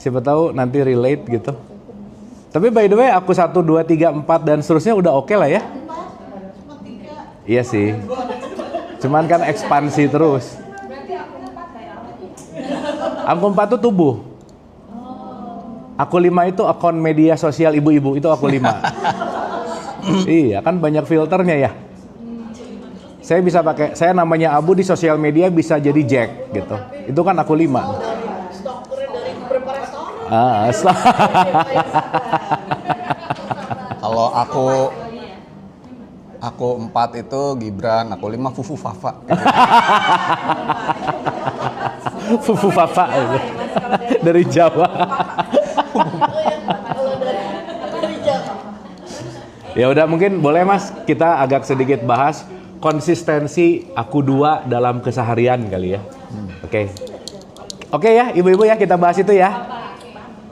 Siapa tahu nanti relate gitu. Tapi by the way, aku 1, 2, 3, 4 dan seterusnya udah oke lah ya. Iya sih. Cuman kan ekspansi terus. Aku 4 tuh tubuh. Aku 5 itu akun media sosial ibu-ibu, itu aku 5. Iya, kan banyak filternya ya. Saya bisa pakai, saya namanya Abu di sosial media bisa jadi Jack gitu. Itu kan aku 5. Kalau aku 4 itu Gibran, aku 5 Fufu Fafa. Fufu Fafa itu. Dari Jawa. Ya udah, mungkin boleh Mas kita agak sedikit bahas konsistensi aku 2 dalam keseharian kali ya. Oke. Oke ya, ibu-ibu ya, kita bahas itu ya.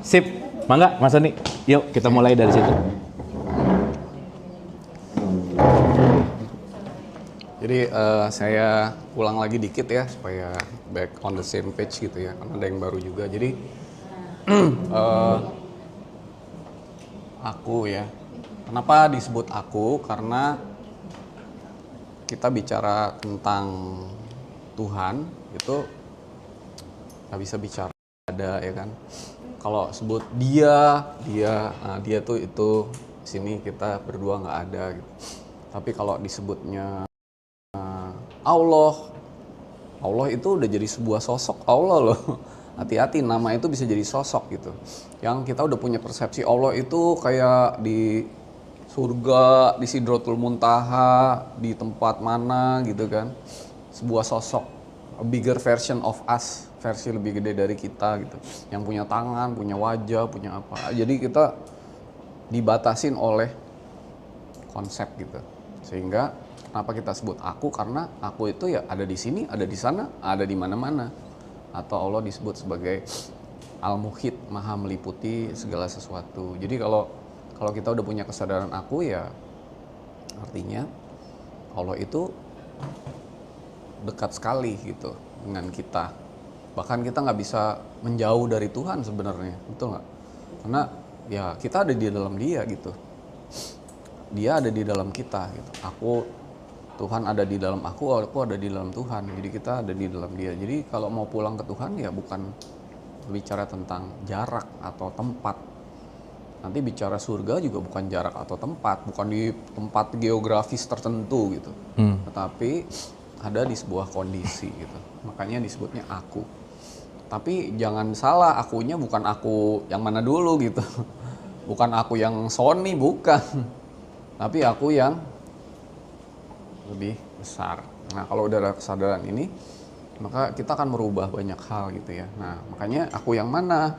Sip. Mangga Mas Soni. Yuk kita mulai dari situ. Jadi saya ulang lagi dikit ya supaya back on the same page gitu ya, karena ada yang baru juga. Jadi aku ya, kenapa disebut aku? Karena kita bicara tentang Tuhan itu nggak bisa bicara ada ya kan. Kalau sebut dia tuh itu sini kita berdua nggak ada gitu. Tapi kalau disebutnya Allah itu udah jadi sebuah sosok Allah loh. Hati-hati, nama itu bisa jadi sosok gitu. Yang kita udah punya persepsi Allah itu kayak di surga, di Sidratul Muntaha, di tempat mana gitu kan. Sebuah sosok, a bigger version of us, versi lebih gede dari kita gitu. Yang punya tangan, punya wajah, punya apa. Jadi kita dibatasin oleh konsep gitu. Sehingga kenapa kita sebut aku? Karena aku itu ya ada di sini, ada di sana, ada di mana-mana. Atau Allah disebut sebagai Al-Muhit, maha meliputi segala sesuatu. Jadi kalau kita udah punya kesadaran aku ya artinya Allah itu dekat sekali gitu dengan kita. Bahkan kita nggak bisa menjauh dari Tuhan sebenarnya, betul nggak? Karena ya kita ada di dalam Dia gitu. Dia ada di dalam kita gitu. Tuhan ada di dalam aku ada di dalam Tuhan. Jadi kita ada di dalam Dia. Jadi kalau mau pulang ke Tuhan ya bukan bicara tentang jarak atau tempat. Nanti bicara surga juga bukan jarak atau tempat, bukan di tempat geografis tertentu gitu. Tetapi ada di sebuah kondisi gitu. Makanya disebutnya aku. Tapi jangan salah, akunya bukan aku yang mana dulu gitu. Bukan aku yang Sony, bukan. Tapi aku yang lebih besar. Nah, kalau udah ada kesadaran ini, maka kita akan merubah banyak hal gitu ya. Nah, makanya aku yang mana?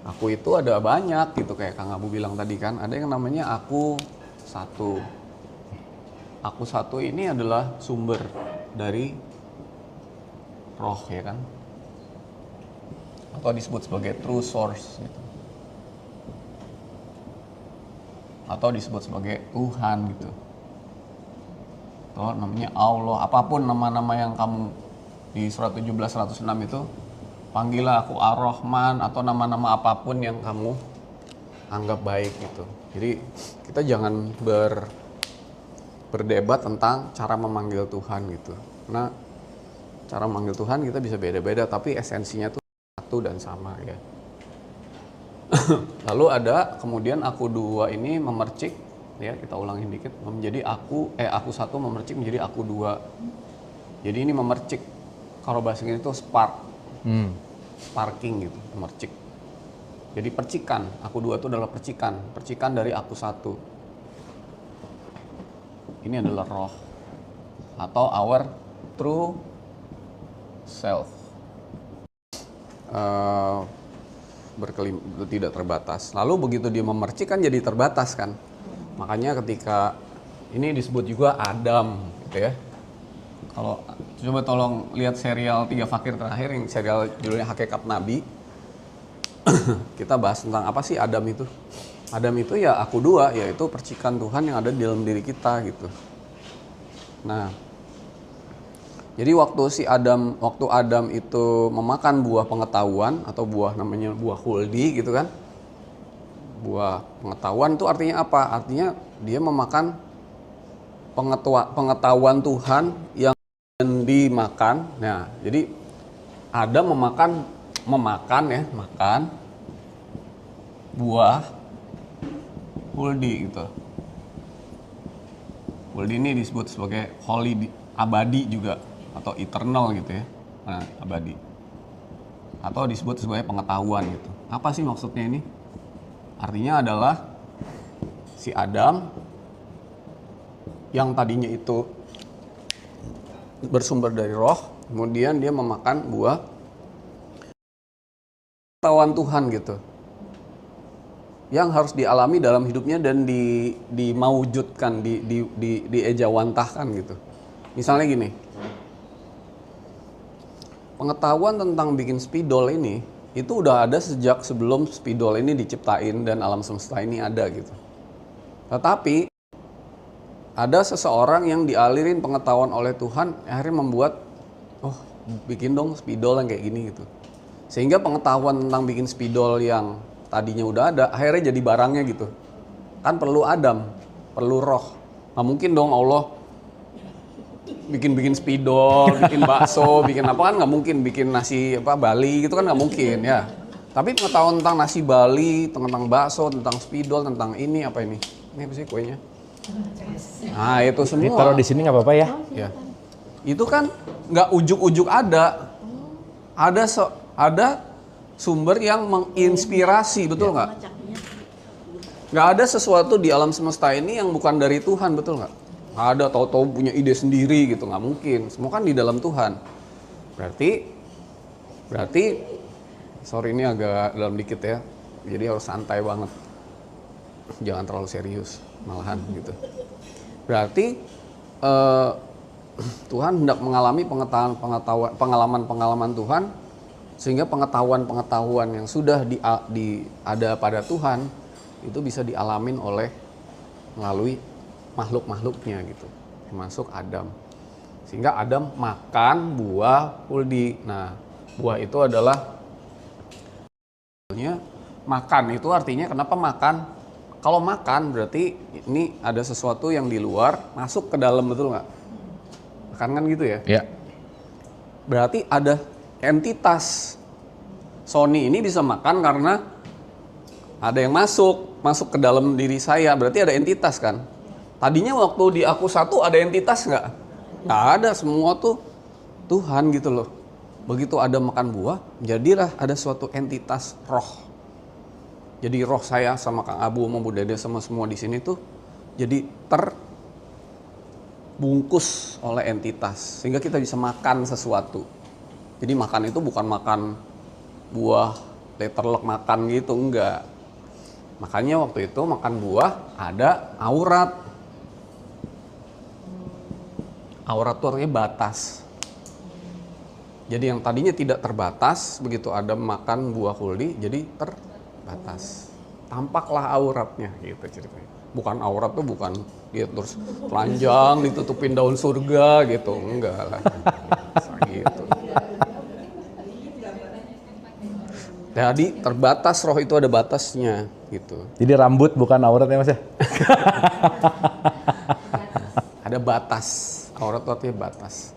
Aku itu ada banyak gitu, kayak Kang Abu bilang tadi kan, ada yang namanya aku satu. Aku satu ini adalah sumber dari roh ya kan? Atau disebut sebagai true source gitu. Atau disebut sebagai Tuhan gitu. Atau namanya Allah, apapun nama-nama yang kamu di surat 17 106 itu, panggillah aku Ar-Rahman atau nama-nama apapun yang kamu anggap baik gitu. Jadi kita jangan berdebat tentang cara memanggil Tuhan gitu. Karena cara memanggil Tuhan kita bisa beda-beda, tapi esensinya tuh satu dan sama ya. Lalu ada kemudian aku 2 ini memercik ya, kita ulangin dikit, menjadi aku satu memercik menjadi aku 2. Jadi ini memercik, kalau bahasa Inggris itu spark. Sparking gitu, memercik. Jadi percikan, aku 2 itu adalah percikan dari aku 1. Ini adalah roh atau our true self. Tidak terbatas. Lalu begitu dia memercik kan jadi terbatas kan. Makanya ketika ini disebut juga Adam gitu ya. Kalau coba tolong lihat serial 3 Fakir terakhir, yang serial judulnya Hakikat Nabi. Kita bahas tentang apa sih Adam itu. Adam itu ya aku 2, yaitu percikan Tuhan yang ada di dalam diri kita gitu. Nah, Jadi waktu Adam itu memakan buah pengetahuan atau buah namanya buah huldi gitu kan. Buah pengetahuan itu artinya apa? Artinya dia memakan pengetahuan Tuhan yang dimakan. Nah, jadi Adam makan buah huldi gitu. Huldi ini disebut sebagai holy, abadi juga atau eternal gitu ya. Nah, abadi. Atau disebut sebagai pengetahuan gitu. Apa sih maksudnya ini? Artinya adalah si Adam yang tadinya itu bersumber dari roh, kemudian dia memakan buah pengetahuan Tuhan gitu. Yang harus dialami dalam hidupnya dan dimaujudkan, diejawantahkan gitu. Misalnya gini, pengetahuan tentang bikin spidol ini itu udah ada sejak sebelum spidol ini diciptain dan alam semesta ini ada gitu. Tetapi ada seseorang yang dialirin pengetahuan oleh Tuhan, akhirnya membuat, bikin dong spidol yang kayak gini gitu. Sehingga pengetahuan tentang bikin spidol yang tadinya udah ada, akhirnya jadi barangnya gitu. Kan perlu Adam, perlu roh. Nggak mungkin dong Allah bikin spidol, bikin bakso, bikin apa, kan nggak mungkin, bikin nasi Bali gitu kan nggak mungkin ya. Tapi pengetahuan tentang nasi Bali, tentang bakso, tentang spidol, tentang ini apa ini? Ini apa sih kuenya? Nah itu semua. Taruh di sini nggak apa-apa ya? Ya. Itu kan nggak ujuk-ujuk ada. Ada sumber yang menginspirasi, betul nggak? Nggak ada sesuatu di alam semesta ini yang bukan dari Tuhan, betul nggak? Ada tahu-tahu punya ide sendiri gitu, nggak mungkin. Semua kan di dalam Tuhan. Berarti, sorry ini agak dalam dikit ya. Jadi harus santai banget. Jangan terlalu serius, malahan gitu. Berarti Tuhan hendak mengalami pengalaman Tuhan, sehingga pengetahuan yang sudah ada pada Tuhan itu bisa dialamin melalui makhluk-makhluknya gitu, termasuk Adam. Sehingga Adam makan buah huldi. Nah, buah itu adalah makan, itu artinya kenapa makan? Kalau makan berarti ini ada sesuatu yang di luar masuk ke dalam, betul nggak? Makan kan gitu ya? Ya. Berarti ada entitas. Sony ini bisa makan karena ada yang masuk ke dalam diri saya. Berarti ada entitas kan? Tadinya waktu di aku satu ada entitas nggak? Nggak ada, semua tuh Tuhan gitu loh. Begitu ada makan buah, jadilah ada suatu entitas roh. Jadi roh saya sama Kang Abu, sama Bu Dede, sama semua di sini tuh jadi terbungkus oleh entitas. Sehingga kita bisa makan sesuatu. Jadi makan itu bukan makan buah letterlock makan gitu, enggak. Makanya waktu itu makan buah ada aurat. Aurat itu artinya batas. Jadi yang tadinya tidak terbatas, begitu ada makan buah huldi, jadi terbatas. Tampaklah auratnya gitu ceritanya. Bukan aurat tuh bukan dia terus telanjang ditutupin daun surga gitu, enggak lah. Gitu. Jadi terbatas, roh itu ada batasnya gitu. Jadi rambut bukan aurat ya Mas ya? Ada batas, aurat itu artinya batas.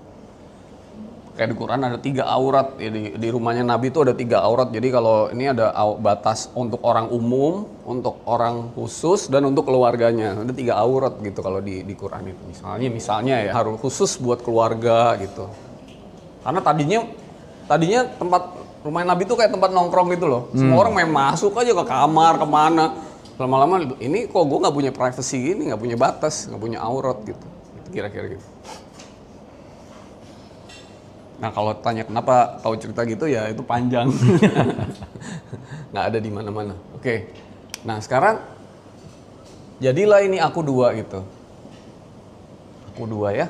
Kayak di Quran ada 3 aurat, ya, di rumahnya Nabi itu ada 3 aurat. Jadi kalau ini ada batas untuk orang umum, untuk orang khusus, dan untuk keluarganya. Ada 3 aurat gitu kalau di Quran itu. Misalnya ya harus khusus buat keluarga gitu. Karena tadinya tempat rumah Nabi itu kayak tempat nongkrong gitu loh. Semua orang main masuk aja ke kamar, kemana. Lama-lama ini kok gue nggak punya privacy gini, nggak punya batas, nggak punya aurat gitu. Kira-kira gitu. Nah kalau tanya kenapa tahu cerita gitu ya itu panjang. Nggak ada di mana-mana. Oke. Nah sekarang jadilah ini aku 2 gitu. Aku 2 ya.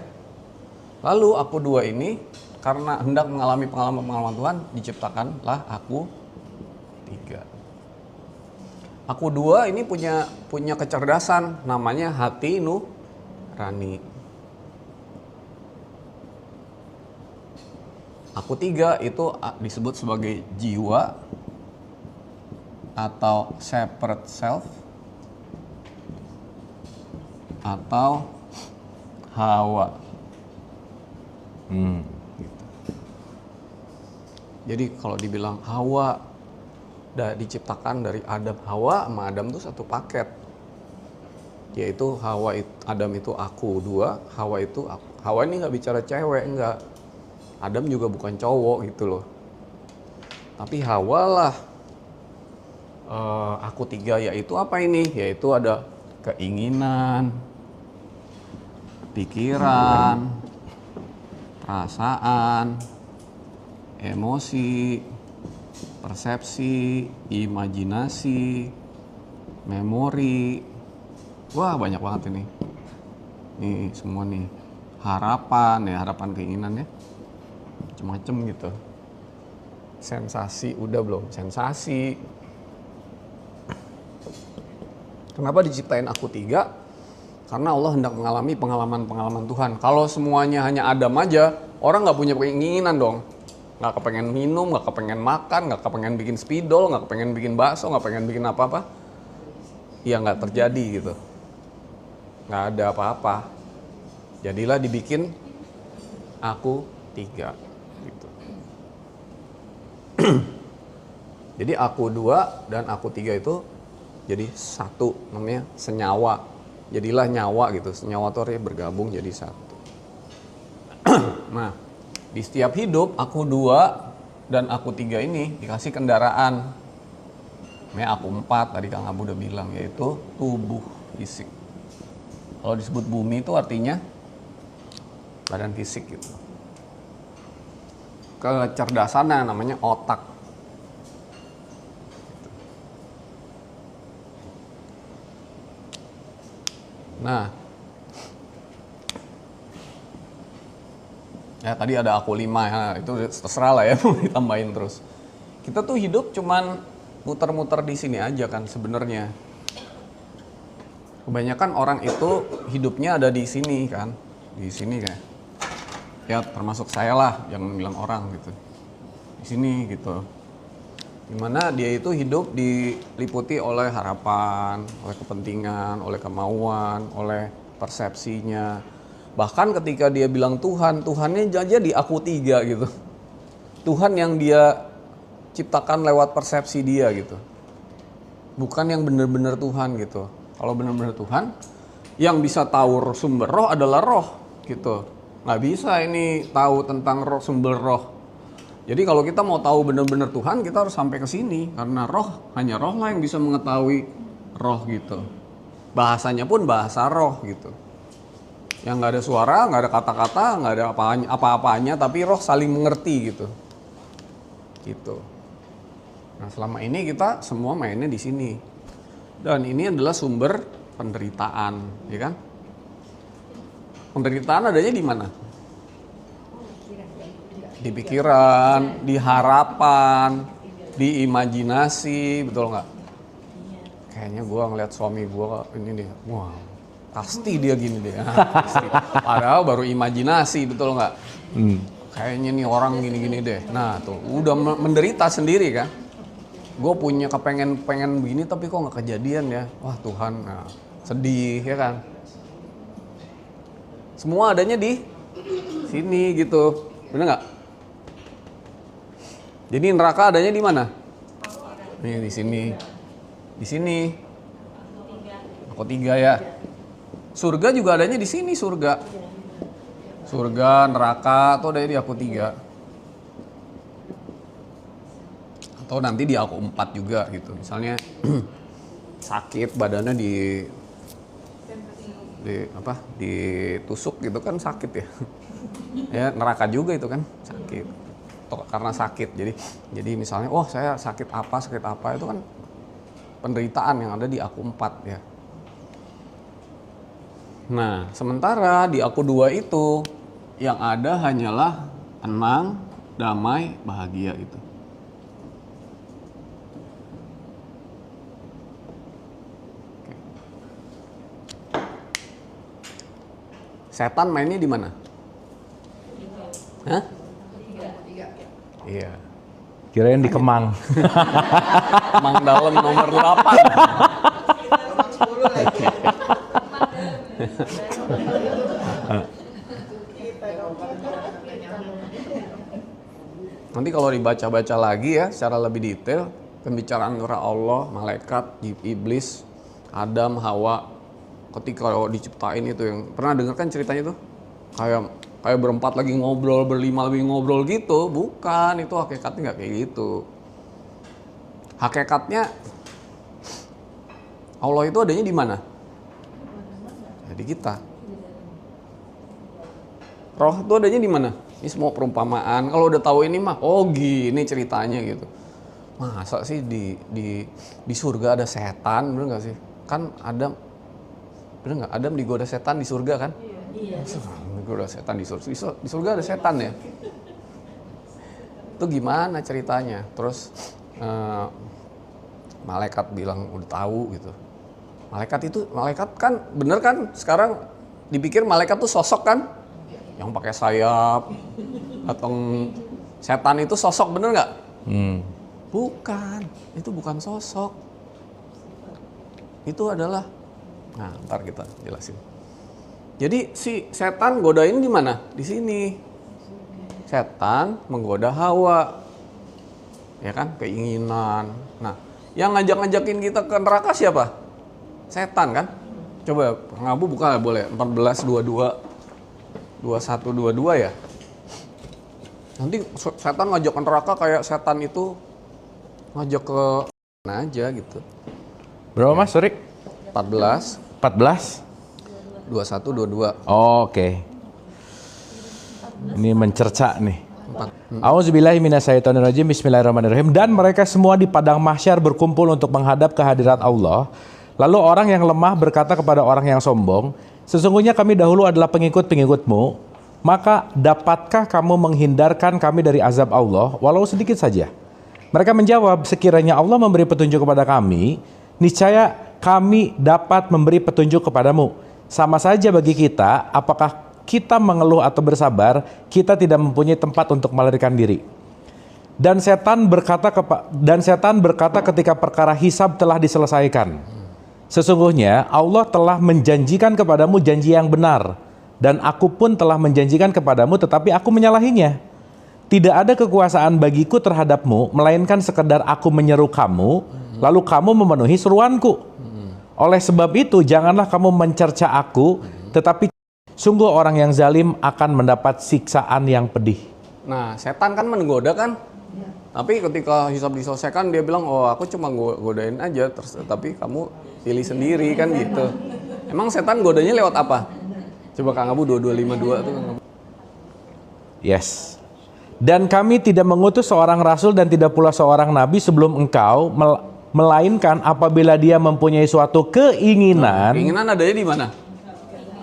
Lalu aku 2 ini karena hendak mengalami pengalaman Tuhan, diciptakanlah aku 3. Aku 2 ini punya kecerdasan, namanya hati nurani. Aku tiga itu disebut sebagai jiwa atau separate self atau Hawa. Gitu. Jadi kalau dibilang Hawa diciptakan dari Adam, Hawa sama Adam itu satu paket. Yaitu Adam itu aku dua, Hawa itu aku. Hawa ini nggak bicara cewek, enggak. Adam juga bukan cowok gitu loh. Tapi Hawa lah aku tiga, yaitu apa ini? Yaitu ada keinginan, pikiran, perasaan, emosi, persepsi, imajinasi, memori. Wah, banyak banget ini. Nih semua nih. Harapan keinginan ya. Macem-macem gitu. Sensasi, udah belum? Sensasi. Kenapa diciptain aku tiga? Karena Allah hendak mengalami pengalaman-pengalaman Tuhan. Kalau semuanya hanya Adam aja, orang nggak punya keinginan dong. Nggak kepengen minum, nggak kepengen makan, nggak kepengen bikin spidol, nggak kepengen bikin bakso, nggak pengen bikin apa-apa. Ya nggak terjadi gitu. Nggak ada apa-apa. Jadilah dibikin aku tiga. Gitu. Jadi aku dua dan aku tiga itu jadi satu, namanya senyawa. Jadilah nyawa gitu, senyawa itu artinya bergabung jadi satu. Nah, di setiap hidup aku dua dan aku tiga ini dikasih kendaraan. Namanya aku empat, tadi Kang Abu udah bilang, yaitu tubuh fisik. Kalau disebut bumi itu artinya badan fisik gitu. Kecerdasannya namanya otak. Nah, ya tadi ada aku 5 ya, itu terserah lah ya mau ditambahin terus. Kita tuh hidup cuman muter-muter di sini aja kan sebenarnya. Kebanyakan orang itu hidupnya ada di sini kan, di sini kayak. Ya termasuk saya lah, jangan bilang orang gitu. Di sini gitu. Dimana dia itu hidup diliputi oleh harapan, oleh kepentingan, oleh kemauan, oleh persepsinya. Bahkan ketika dia bilang Tuhan, Tuhannya aja di aku tiga gitu. Tuhan yang dia ciptakan lewat persepsi dia gitu. Bukan yang benar-benar Tuhan gitu. Kalau benar-benar Tuhan, yang bisa tahu sumber roh adalah roh gitu. Nggak bisa ini tahu tentang roh, sumber roh. Jadi kalau kita mau tahu benar-benar Tuhan, kita harus sampai ke sini. Karena roh, hanya roh lah yang bisa mengetahui roh gitu. Bahasanya pun bahasa roh gitu. Yang nggak ada suara, nggak ada kata-kata, nggak ada apa-apanya, tapi roh saling mengerti gitu. Gitu. Nah selama ini kita semua mainnya di sini. Dan ini adalah sumber penderitaan, ya kan? Penderitaan adanya di mana? Di pikiran, di harapan, di imajinasi, betul nggak? Kayaknya gue ngeliat suami gue ini deh, wah pasti dia gini deh. Pasti. Padahal baru imajinasi, betul nggak? Kayaknya nih orang gini-gini deh. Nah tuh, udah menderita sendiri kan? Gue punya pengen begini tapi kok nggak kejadian ya? Wah Tuhan, nah, sedih ya kan? Semua adanya di sini gitu, bener nggak? Jadi neraka adanya di mana? Nih di sini, di sini. Aku tiga ya. Surga juga adanya di sini surga. Surga, neraka, atau adanya di aku tiga. Atau nanti di aku 4 juga gitu. Misalnya sakit badannya ditusuk gitu kan sakit ya. Ya neraka juga itu kan sakit. Atau karena sakit. Jadi misalnya saya sakit apa itu kan penderitaan yang ada di aku 4 ya. Nah, sementara di aku 2 itu yang ada hanyalah tenang, damai, bahagia itu. Setan mainnya di mana? Hah? Kirain di Kemang. Mang Dalam nomor 8. Nanti kalau dibaca-baca lagi ya secara lebih detail, pembicaraan antara Allah, malaikat, iblis, Adam, Hawa ketika diciptain itu, yang pernah dengar kan ceritanya tuh? Kayak berempat lagi ngobrol, berlima lagi ngobrol gitu. Bukan, itu hakikatnya nggak kayak gitu. Hakikatnya Allah itu adanya di mana? Di kita. Roh itu adanya di mana? Ini semua perumpamaan. Kalau udah tahu ini mah, oh gini ceritanya gitu. Masa sih di surga ada setan, bener nggak sih? Kan Adam, bener nggak? Adam digoda setan di surga kan? Iya. Digoda setan di surga. Di surga ada setan ya? Itu gimana ceritanya? Terus malaikat bilang udah tahu gitu. Malaikat kan bener kan? Sekarang dipikir malaikat tuh sosok kan? Yang pakai sayap, atau setan itu sosok, bener nggak? Bukan, itu bukan sosok. Itu adalah, nah ntar kita jelasin. Jadi si setan godain di mana? Di sini. Setan menggoda Hawa, ya kan? Keinginan. Nah, yang ngajak-ngajakin kita ke neraka siapa? Setan kan? Coba ngabu buka boleh 14:22. 21:22 ya. Nanti setan ngajak ke neraka kayak setan itu ngajak ke mana aja gitu. Berapa Mas, sorry? 14, 21, 22. Oh, oke. Ini mencerca nih. Auzubillahi minasyaitonirrajim. Bismillahirrahmanirrahim. Dan mereka semua di padang mahsyar berkumpul untuk menghadap ke hadirat Allah. Lalu orang yang lemah berkata kepada orang yang sombong, sesungguhnya kami dahulu adalah pengikut-pengikutmu, maka dapatkah kamu menghindarkan kami dari azab Allah, walau sedikit saja? Mereka menjawab, sekiranya Allah memberi petunjuk kepada kami, niscaya kami dapat memberi petunjuk kepadamu. Sama saja bagi kita, apakah kita mengeluh atau bersabar, kita tidak mempunyai tempat untuk melarikan diri. Dan setan berkata ketika perkara hisab telah diselesaikan, sesungguhnya Allah telah menjanjikan kepadamu janji yang benar, dan aku pun telah menjanjikan kepadamu, tetapi aku menyalahinya. Tidak ada kekuasaan bagiku terhadapmu, melainkan sekedar aku menyeru kamu, lalu kamu memenuhi seruanku. Oleh sebab itu, janganlah kamu mencerca aku, tetapi sungguh orang yang zalim akan mendapat siksaan yang pedih. Nah, setan kan menggoda kan? Tapi ketika hisab diselesaikan, dia bilang, oh aku cuma godain aja, tapi kamu pilih sendiri kan gitu. Emang setan godanya lewat apa? Coba Kang Abu 2252 tuh Kang Abu. Yes. Dan kami tidak mengutus seorang rasul dan tidak pula seorang nabi sebelum engkau, melainkan apabila dia mempunyai suatu keinginan. Keinginan adanya di mana?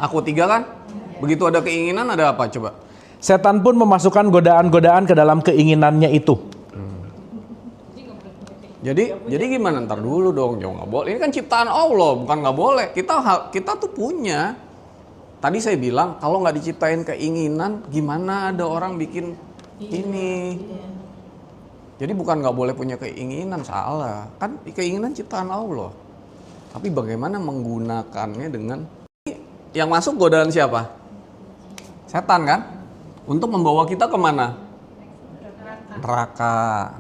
Aku 3 kan? Begitu ada keinginan ada apa coba? Setan pun memasukkan godaan-godaan ke dalam keinginannya itu. Jadi gimana? Ntar dulu dong, jangan nggak boleh. Ini kan ciptaan Allah, bukan nggak boleh. Kita tuh punya. Tadi saya bilang kalau nggak diciptain keinginan, gimana ada orang bikin ini? Jadi bukan nggak boleh punya keinginan, salah. Kan keinginan ciptaan Allah. Tapi bagaimana menggunakannya dengan yang masuk godaan siapa? Setan kan? Untuk membawa kita kemana? Neraka.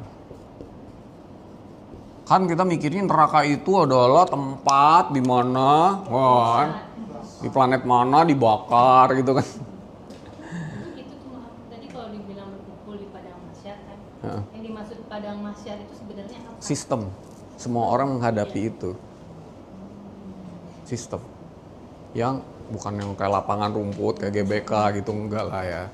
Kan kita mikirin neraka itu adalah tempat di mana, di planet mana dibakar gitu kan. Itu tuh tadi kalau dibilang berkumpul di padang mahsyar kan, yang dimaksud padang mahsyar itu sebenarnya apa? Sistem. Semua orang menghadapi itu. Sistem. Yang bukan yang kayak lapangan rumput, kayak GBK gitu, enggak lah ya.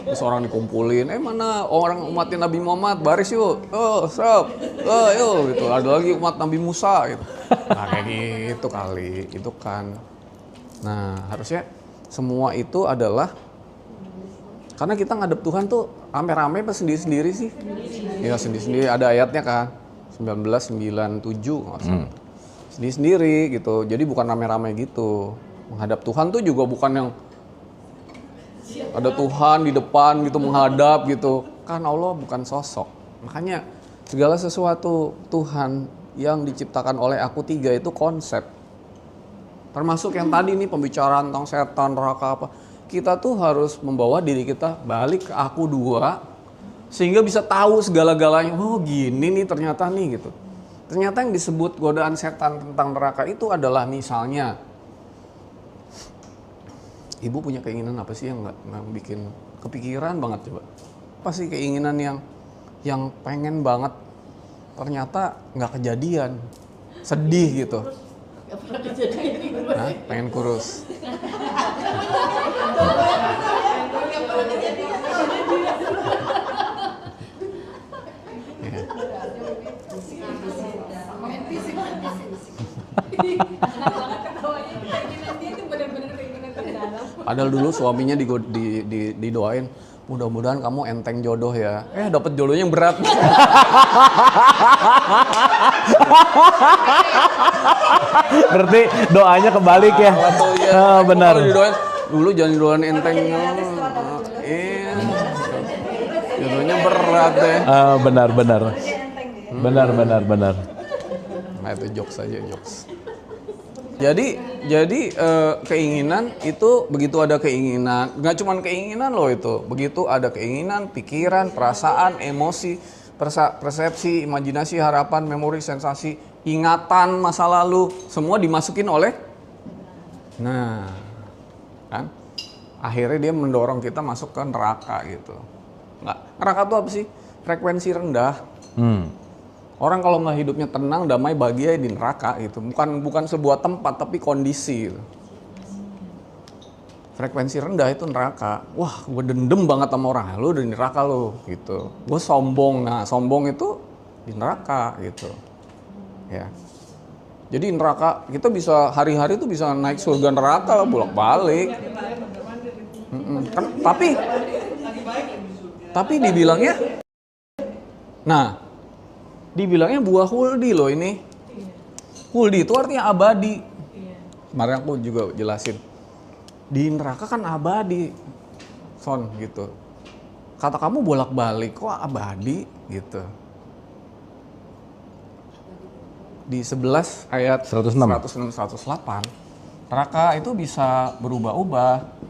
Terus orang dikumpulin, mana orang umatnya Nabi Muhammad, baris yuk, yuk gitu. Ada lagi umat Nabi Musa gitu. Nah kayak gitu kali, itu kan. Nah harusnya semua itu adalah karena kita ngadep Tuhan tuh rame-rame apa sendiri-sendiri sih? Ya sendiri-sendiri, ada ayatnya kan, 1997 sendiri-sendiri gitu. Jadi bukan rame-rame gitu. Menghadap Tuhan tuh juga bukan yang ada Tuhan di depan gitu menghadap gitu. kan Allah bukan sosok. Makanya segala sesuatu Tuhan yang diciptakan oleh aku tiga itu konsep. Termasuk yang tadi nih pembicaraan tentang setan, neraka apa. Kita tuh harus membawa diri kita balik ke aku dua sehingga bisa tahu segala-galanya. Oh gini nih ternyata nih gitu. Ternyata yang disebut godaan setan tentang neraka itu adalah misalnya, ibu punya keinginan apa sih yang nggak bikin kepikiran banget coba? Apa sih keinginan yang pengen banget ternyata nggak kejadian, sedih gitu? Nah, pengen kurus. Padahal dulu suaminya didoain, mudah-mudahan kamu enteng jodoh ya. Dapet jodohnya yang berat. Berarti doanya kebalik ya. Benar. Kalau didoain, dulu jangan didoain enteng. Jodohnya berat deh. Benar. Benar. Nah itu jokes aja, jokes. Jadi keinginan itu begitu ada keinginan, nggak cuma keinginan loh itu, begitu ada keinginan, pikiran, perasaan, emosi, persepsi, imajinasi, harapan, memori, sensasi, ingatan masa lalu, semua dimasukin oleh, nah, kan, akhirnya dia mendorong kita masuk ke neraka gitu. Nggak, neraka itu apa sih? Frekuensi rendah. Orang kalau nggak hidupnya tenang, damai, bahagia di neraka gitu. Bukan sebuah tempat, tapi kondisi gitu. Frekuensi rendah itu neraka. Wah, gue dendam banget sama orang. Lu udah di neraka lu gitu. Gue sombong. Nah, sombong itu di neraka gitu. Ya. Jadi neraka kita bisa hari-hari tuh bisa naik surga neraka bolak-balik. Kan, tapi dibilangnya, nah, dibilangnya buah huldi loh ini. Huldi itu artinya abadi. Kemarin aku juga jelasin. Di neraka kan abadi. Son gitu. Kata kamu bolak-balik, kok abadi gitu. Di 11 ayat 106 108, neraka itu bisa berubah-ubah.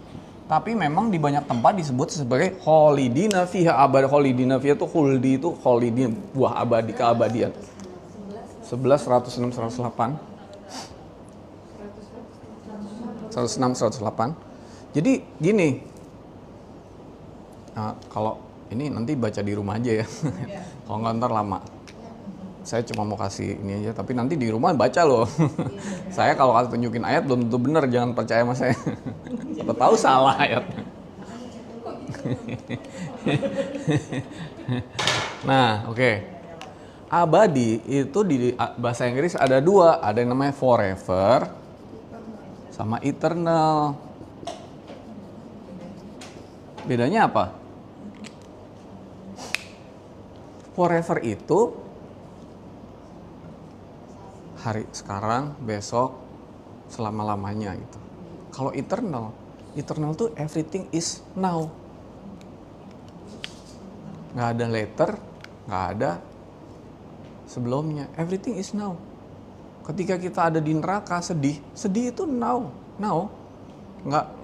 Tapi memang di banyak tempat disebut sebagai kholidina fiha abad. Kholidina fiha itu khuldi itu kholidin, buah abadi, keabadian. 11 106 108 106 108. Jadi gini. Nah, kalau ini nanti baca di rumah aja ya. Kalau nggak ntar lama. Saya cuma mau kasih ini aja, tapi nanti di rumah baca loh. Saya kalau kasih tunjukin ayat belum tentu benar, jangan percaya sama saya. Siapa tahu salah ayatnya. Nah, oke. Abadi itu di bahasa Inggris ada dua, ada yang namanya forever sama eternal. Bedanya apa? Forever itu hari sekarang, besok, selama-lamanya gitu. Kalau eternal tuh everything is now. Nggak ada later, nggak ada sebelumnya. Everything is now. Ketika kita ada di neraka sedih itu now.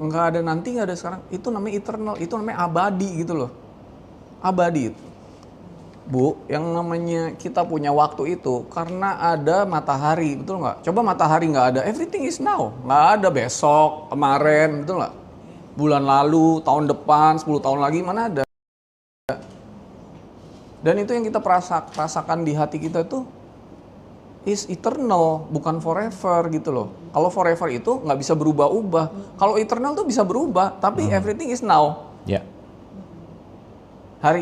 Nggak ada nanti, nggak ada sekarang. Itu namanya eternal, itu namanya abadi gitu loh. Abadi itu. Bu, yang namanya kita punya waktu itu karena ada matahari, betul nggak? Coba matahari nggak ada, everything is now. Nggak ada besok, kemarin, betul nggak? Bulan lalu, tahun depan, 10 tahun lagi, mana ada? Dan itu yang kita rasakan di hati kita tuh is eternal, bukan forever gitu loh. Kalau forever itu nggak bisa berubah-ubah. Kalau eternal tuh bisa berubah, tapi everything is now. Ya.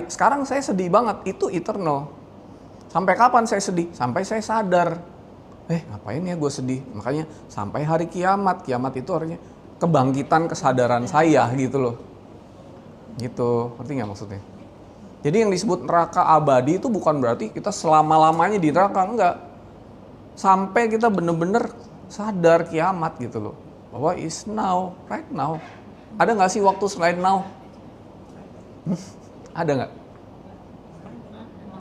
Sekarang saya sedih banget, itu eternal. Sampai kapan saya sedih? Sampai saya sadar. Ngapain ya gue sedih? Makanya sampai hari kiamat. Kiamat itu artinya kebangkitan kesadaran saya gitu loh. Gitu, ngerti nggak maksudnya? Jadi yang disebut neraka abadi itu bukan berarti kita selama-lamanya di neraka, enggak. Sampai kita bener-bener sadar kiamat gitu loh. Bahwa is now, right now. Ada nggak sih waktu selain now? Ada nggak?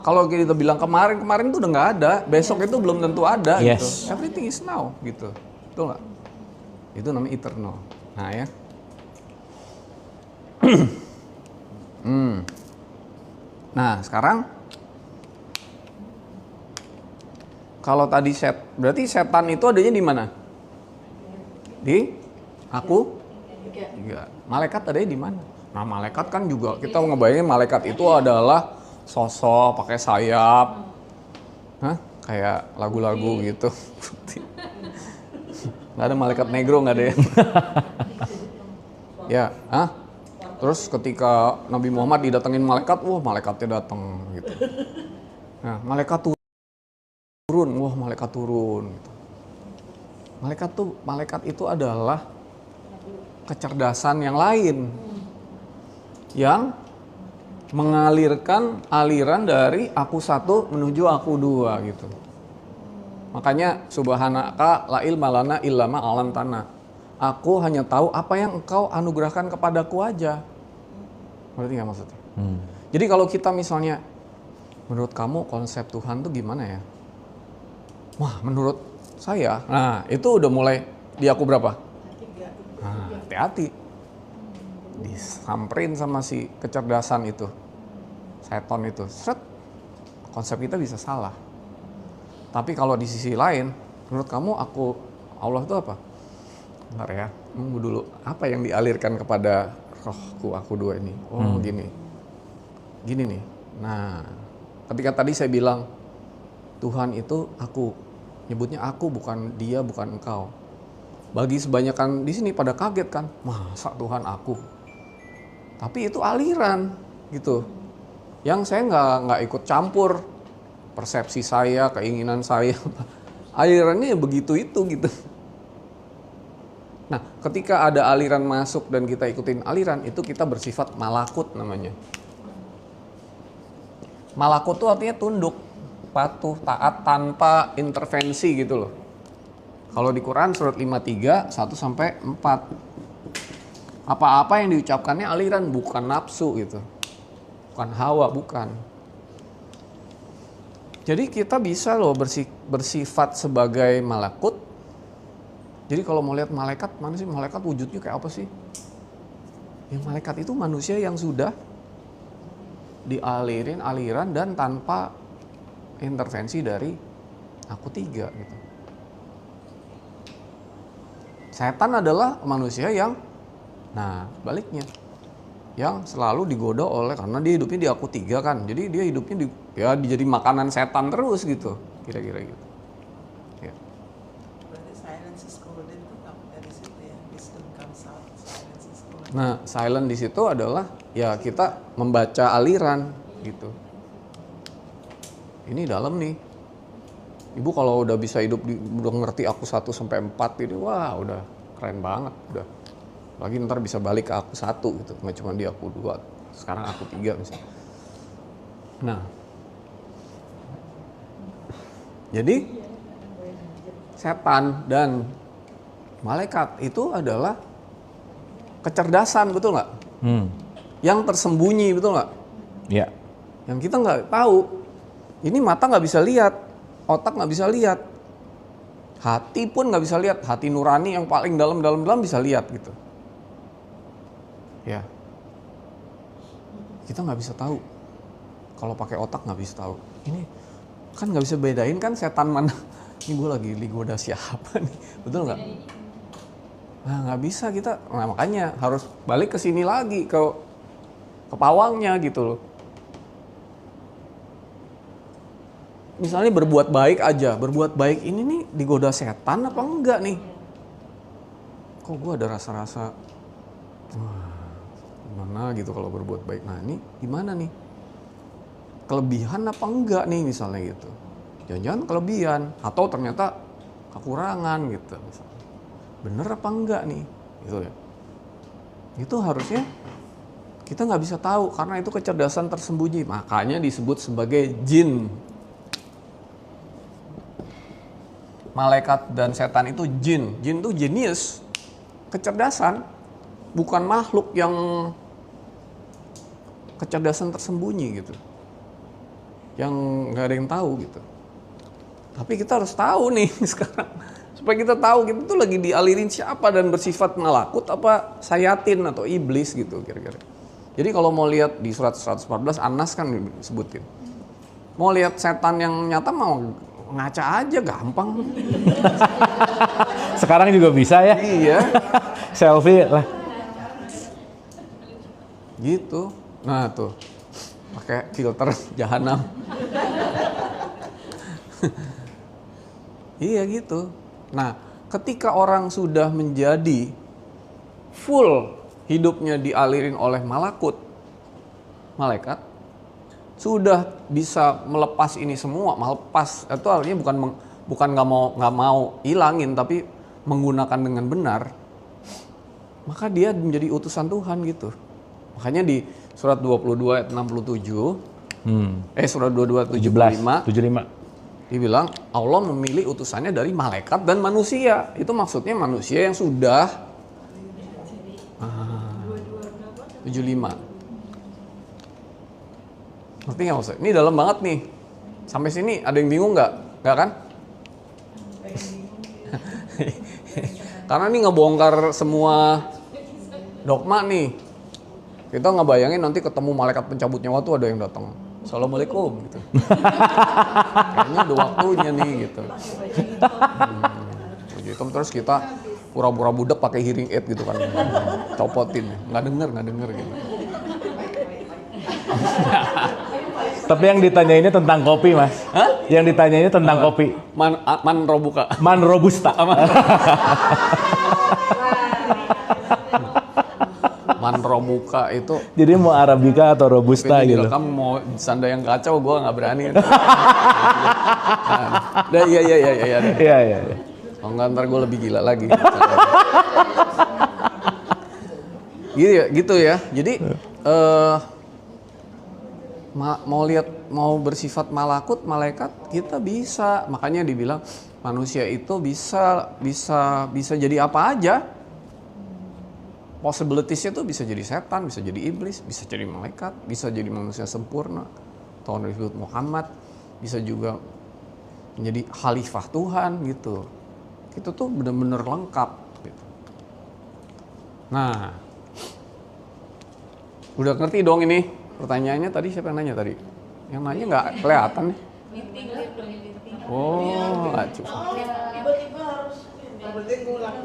Kalau kita bilang kemarin tuh udah nggak ada, besok itu belum tentu ada Yes. gitu. Everything is now gitu. Betul nggak? Itu namanya eternal. Nah ya. Nah sekarang kalau tadi berarti setan itu adanya di mana? Di aku? Tiga. Malaikat adanya di mana? Nah malaikat kan juga kita ngebayangin malaikat itu adalah sosok pakai sayap, kayak lagu-lagu gitu. Nggak ada malaikat negro, nggak ada ya? Ya, terus ketika Nabi Muhammad didatengin malaikat, wah malaikatnya datang gitu. Nah, malaikat turun, wah malaikat turun. Gitu. Malaikat itu adalah kecerdasan yang lain, yang mengalirkan aliran dari aku satu menuju aku dua gitu. Makanya subhanaka la ilma lana illa ma 'allamtana. Aku hanya tahu apa yang engkau anugerahkan kepadaku aja. Berarti nggak maksudnya? Jadi kalau kita misalnya, menurut kamu konsep Tuhan tuh gimana ya? Wah, menurut saya, nah itu udah mulai di aku berapa? Nah, hati-hati. Disamperin sama si kecerdasan itu, seton itu, seret, konsep kita bisa salah. Tapi kalau di sisi lain, menurut kamu Allah itu apa? Bentar ya, nunggu dulu. Apa yang dialirkan kepada rohku aku dua ini? Oh gini nih. Nah, ketika tadi saya bilang Tuhan itu aku, nyebutnya aku bukan dia, bukan engkau. Bagi sebanyakan di sini pada kaget kan, masa Tuhan aku? Tapi itu aliran gitu, yang saya nggak ikut campur persepsi saya, keinginan saya. Alirannya ya begitu itu gitu. Nah, ketika ada aliran masuk dan kita ikutin aliran, itu kita bersifat malakut namanya. Malakut itu artinya tunduk, patuh, taat tanpa intervensi gitu loh. Kalau di Quran surat 53, 1-4. Apa-apa yang diucapkannya aliran, bukan nafsu gitu. Bukan hawa, bukan. Jadi kita bisa loh bersifat sebagai malakut. Jadi kalau mau lihat malaikat, mana sih malaikat wujudnya kayak apa sih? Ya malaikat itu manusia yang sudah dialirin aliran dan tanpa intervensi dari aku tiga gitu. Setan adalah manusia yang, nah baliknya, yang selalu digoda oleh, karena dia hidupnya di aku tiga kan, jadi dia hidupnya jadi makanan setan terus gitu, kira-kira gitu. Ya. Berarti silence is golden itu dari situ ya, wisdom comes out, silence is golden. Nah, silent di situ adalah ya kita membaca aliran gitu. Ini dalam nih. Ibu kalau udah bisa hidup udah ngerti aku 1-4 ini, wah udah keren banget udah. Lagi ntar bisa balik ke aku 1 gitu, nggak cuma di aku 2. Sekarang aku 3 misalnya. Nah, jadi setan dan malaikat itu adalah kecerdasan, betul nggak? Yang tersembunyi, betul nggak? Ya. Yang kita nggak tahu. Ini mata nggak bisa lihat, otak nggak bisa lihat, hati pun nggak bisa lihat. Hati nurani yang paling dalam bisa lihat gitu. Ya, kita nggak bisa tahu. Kalau pakai otak nggak bisa tahu. Ini kan nggak bisa bedain kan setan mana. Ini gue lagi digoda siapa nih, betul nggak? Nah nggak bisa kita. Nah makanya harus balik ke sini lagi ke pawangnya gitu loh. Misalnya berbuat baik aja, berbuat baik ini nih digoda setan apa enggak nih? Kok gue ada rasa-rasa, wah gimana gitu kalau berbuat baik. Nah ini gimana nih? Kelebihan apa enggak nih misalnya gitu. Jangan-jangan kelebihan atau ternyata kekurangan gitu misalnya. Bener apa enggak nih? Gitu ya. Itu harusnya kita nggak bisa tahu karena itu kecerdasan tersembunyi. Makanya disebut sebagai jin. Malaikat dan setan itu jin. Jin itu jenius, kecerdasan, bukan makhluk yang kecerdasan tersembunyi gitu. yang nggak ada yang tahu gitu. Tapi kita harus tahu nih sekarang, supaya kita tahu kita tuh lagi dialirin siapa dan bersifat malakut apa sayatin atau iblis gitu kira-kira. Jadi kalau mau lihat di surat 114 Anas kan disebutin. Mau lihat setan yang nyata mau ngaca aja gampang. Sekarang juga bisa ya. Iya. Selfie lah. Gitu. Nah tuh pakai filter jahanam. Iya gitu. Nah, ketika orang sudah menjadi full hidupnya dialirin oleh malaikat, sudah bisa melepas ini semua. Melepas itu artinya bukan nggak mau hilangin, tapi menggunakan dengan benar. Maka dia menjadi utusan Tuhan gitu. Makanya di surat 22 ayat 67, surat 22 75. Dibilang Allah memilih utusannya dari malaikat dan manusia. Itu maksudnya manusia yang sudah 75. Ngerti nggak maksudnya? Ini dalam banget nih. Sampai sini ada yang bingung nggak? Nggak kan? Karena ini ngebongkar semua dogma nih. Kita ngebayangin nanti ketemu malaikat pencabut nyawa tuh ada yang datang. Assalamualaikum gitu. Kayaknya udah waktunya nih gitu. Gitu terus kita pura-pura budak pakai hearing aid gitu kan. Copotin, nggak denger gitu. Tapi yang ditanyainnya tentang kopi, Mas. Hah? Yang ditanyainnya tentang kopi. Man robuka. Man robusta. Man robuka itu. Jadi mau arabica atau robusta gitu. Kamu mau sanda yang kacau, gue nggak berani. Iya. Iya. Kalau nggak ntar gue lebih gila lagi. Gitu ya. Jadi mau bersifat malaikat kita bisa. Makanya dibilang manusia itu bisa jadi apa aja. Possibilities-nya tuh bisa jadi setan, bisa jadi iblis, bisa jadi malaikat, bisa jadi manusia sempurna, Tuhan Muhammad, bisa juga menjadi khalifah Tuhan gitu. Itu tuh benar-benar lengkap gitu. Nah, udah ngerti dong ini pertanyaannya tadi siapa yang nanya tadi? Yang nanya nggak kelihatan nih? Oh, acuh. Tiba-tiba harus ngulang.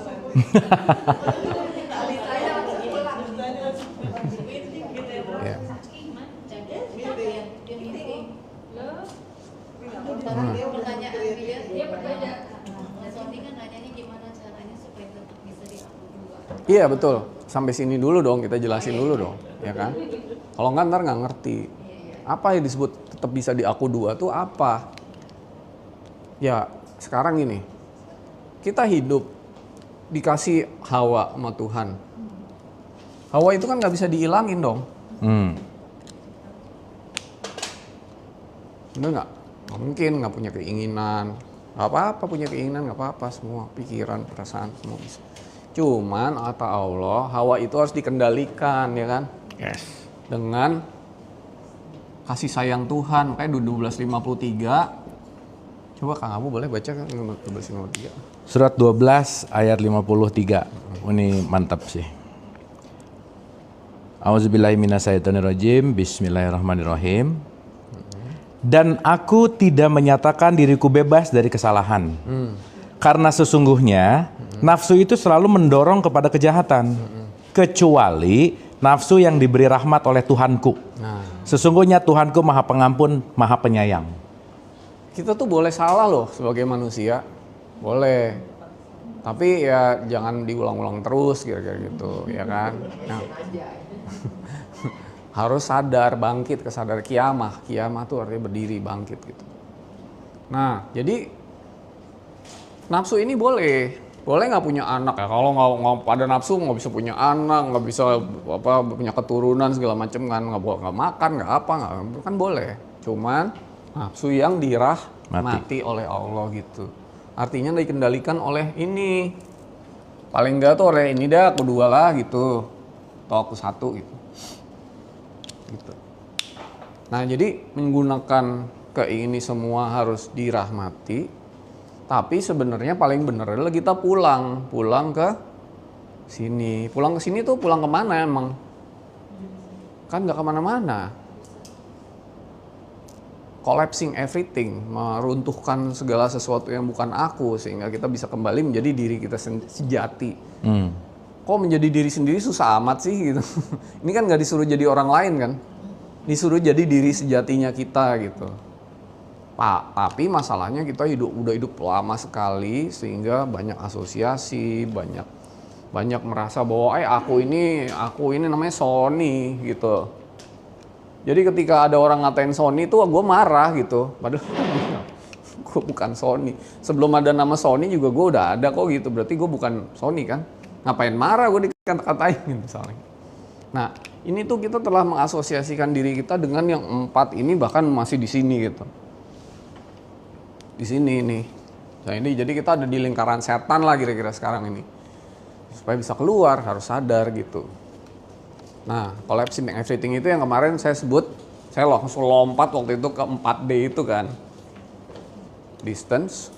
Pertanyaan dia bertanya. Sony kan nanyanya gimana caranya supaya tetap bisa diaku dua. Iya betul. Sampai sini dulu dong, kita jelasin dulu dong, ya kan? Kalau nggak ntar nggak ngerti. Apa yang disebut tetap bisa diaku dua tuh apa? Ya sekarang ini kita hidup dikasih Hawa sama Tuhan. Hawa itu kan nggak bisa dihilangin dong. Bener nggak? Nggak mungkin nggak punya keinginan. Nggak apa-apa punya keinginan, nggak apa-apa semua pikiran, perasaan semua bisa. Cuman kata Allah, Hawa itu harus dikendalikan ya kan? Yes. Dengan kasih sayang Tuhan. Makanya 12:53. Coba Kang Abu boleh baca kan 12:53. Surat 12 ayat 53. Ini mantap sih. Auzubillahi minasyaitonirrajim. Bismillahirrahmanirrahim. Dan aku tidak menyatakan diriku bebas dari kesalahan. Karena sesungguhnya nafsu itu selalu mendorong kepada kejahatan. Kecuali nafsu yang diberi rahmat oleh Tuhanku. Sesungguhnya Tuhanku Maha Pengampun, Maha Penyayang. Kita tuh boleh salah loh sebagai manusia. Boleh. Tapi ya jangan diulang-ulang terus kira-kira gitu, ya kan? Nah. Harus sadar, bangkit, kesadar kiamah. Kiamah tuh artinya berdiri, bangkit gitu. Nah, jadi nafsu ini boleh nggak punya anak ya? Kalau nggak pada nafsu nggak bisa punya anak, nggak bisa punya keturunan segala macam kan, nggak makan, nggak apa, nggak kan boleh. Cuman nafsu yang dirahmati oleh Allah gitu. Artinya dikendalikan oleh ini. Paling nggak tuh oleh ini dah, aku dua lah gitu, atau aku satu gitu. Nah jadi menggunakan ini semua harus dirahmati. Tapi sebenarnya paling bener adalah kita pulang ke sini. Pulang ke sini tuh pulang kemana emang? Kan nggak kemana-mana. Collapsing everything, meruntuhkan segala sesuatu yang bukan aku, sehingga kita bisa kembali menjadi diri kita sejati. Kok menjadi diri sendiri susah amat sih gitu. Ini kan nggak disuruh jadi orang lain kan, disuruh jadi diri sejatinya kita gitu. Tapi masalahnya kita udah hidup lama sekali, sehingga banyak asosiasi, banyak merasa bahwa aku ini namanya Sony gitu. Jadi ketika ada orang ngatain Sony itu gue marah gitu. Padahal gue bukan Sony. Sebelum ada nama Sony juga gue udah ada kok gitu. Berarti gue bukan Sony kan. Ngapain marah gue dikata-katain gitu misalnya. Nah ini tuh kita telah mengasosiasikan diri kita dengan yang 4 ini, bahkan masih di sini gitu. Di sini nih. Nah ini jadi kita ada di lingkaran setan lah kira-kira sekarang ini. Supaya bisa keluar harus sadar gitu. Nah, collapsing everything itu yang kemarin saya sebut, saya langsung lompat waktu itu ke 4D itu kan. Distance,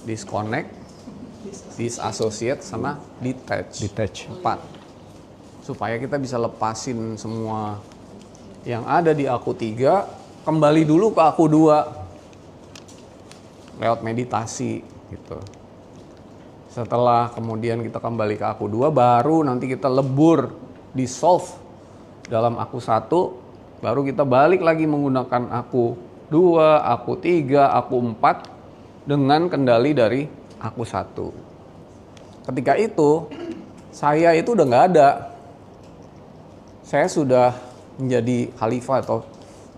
disconnect, disassociate, sama detach. 4. Supaya kita bisa lepasin semua yang ada di aku 3, kembali dulu ke aku 2. Lewat meditasi gitu. Setelah kemudian kita kembali ke aku 2, baru nanti kita lebur, dissolve dalam aku 1, baru kita balik lagi menggunakan aku 2, aku 3, aku 4 dengan kendali dari aku 1. Ketika itu saya itu udah nggak ada, saya sudah menjadi khalifah atau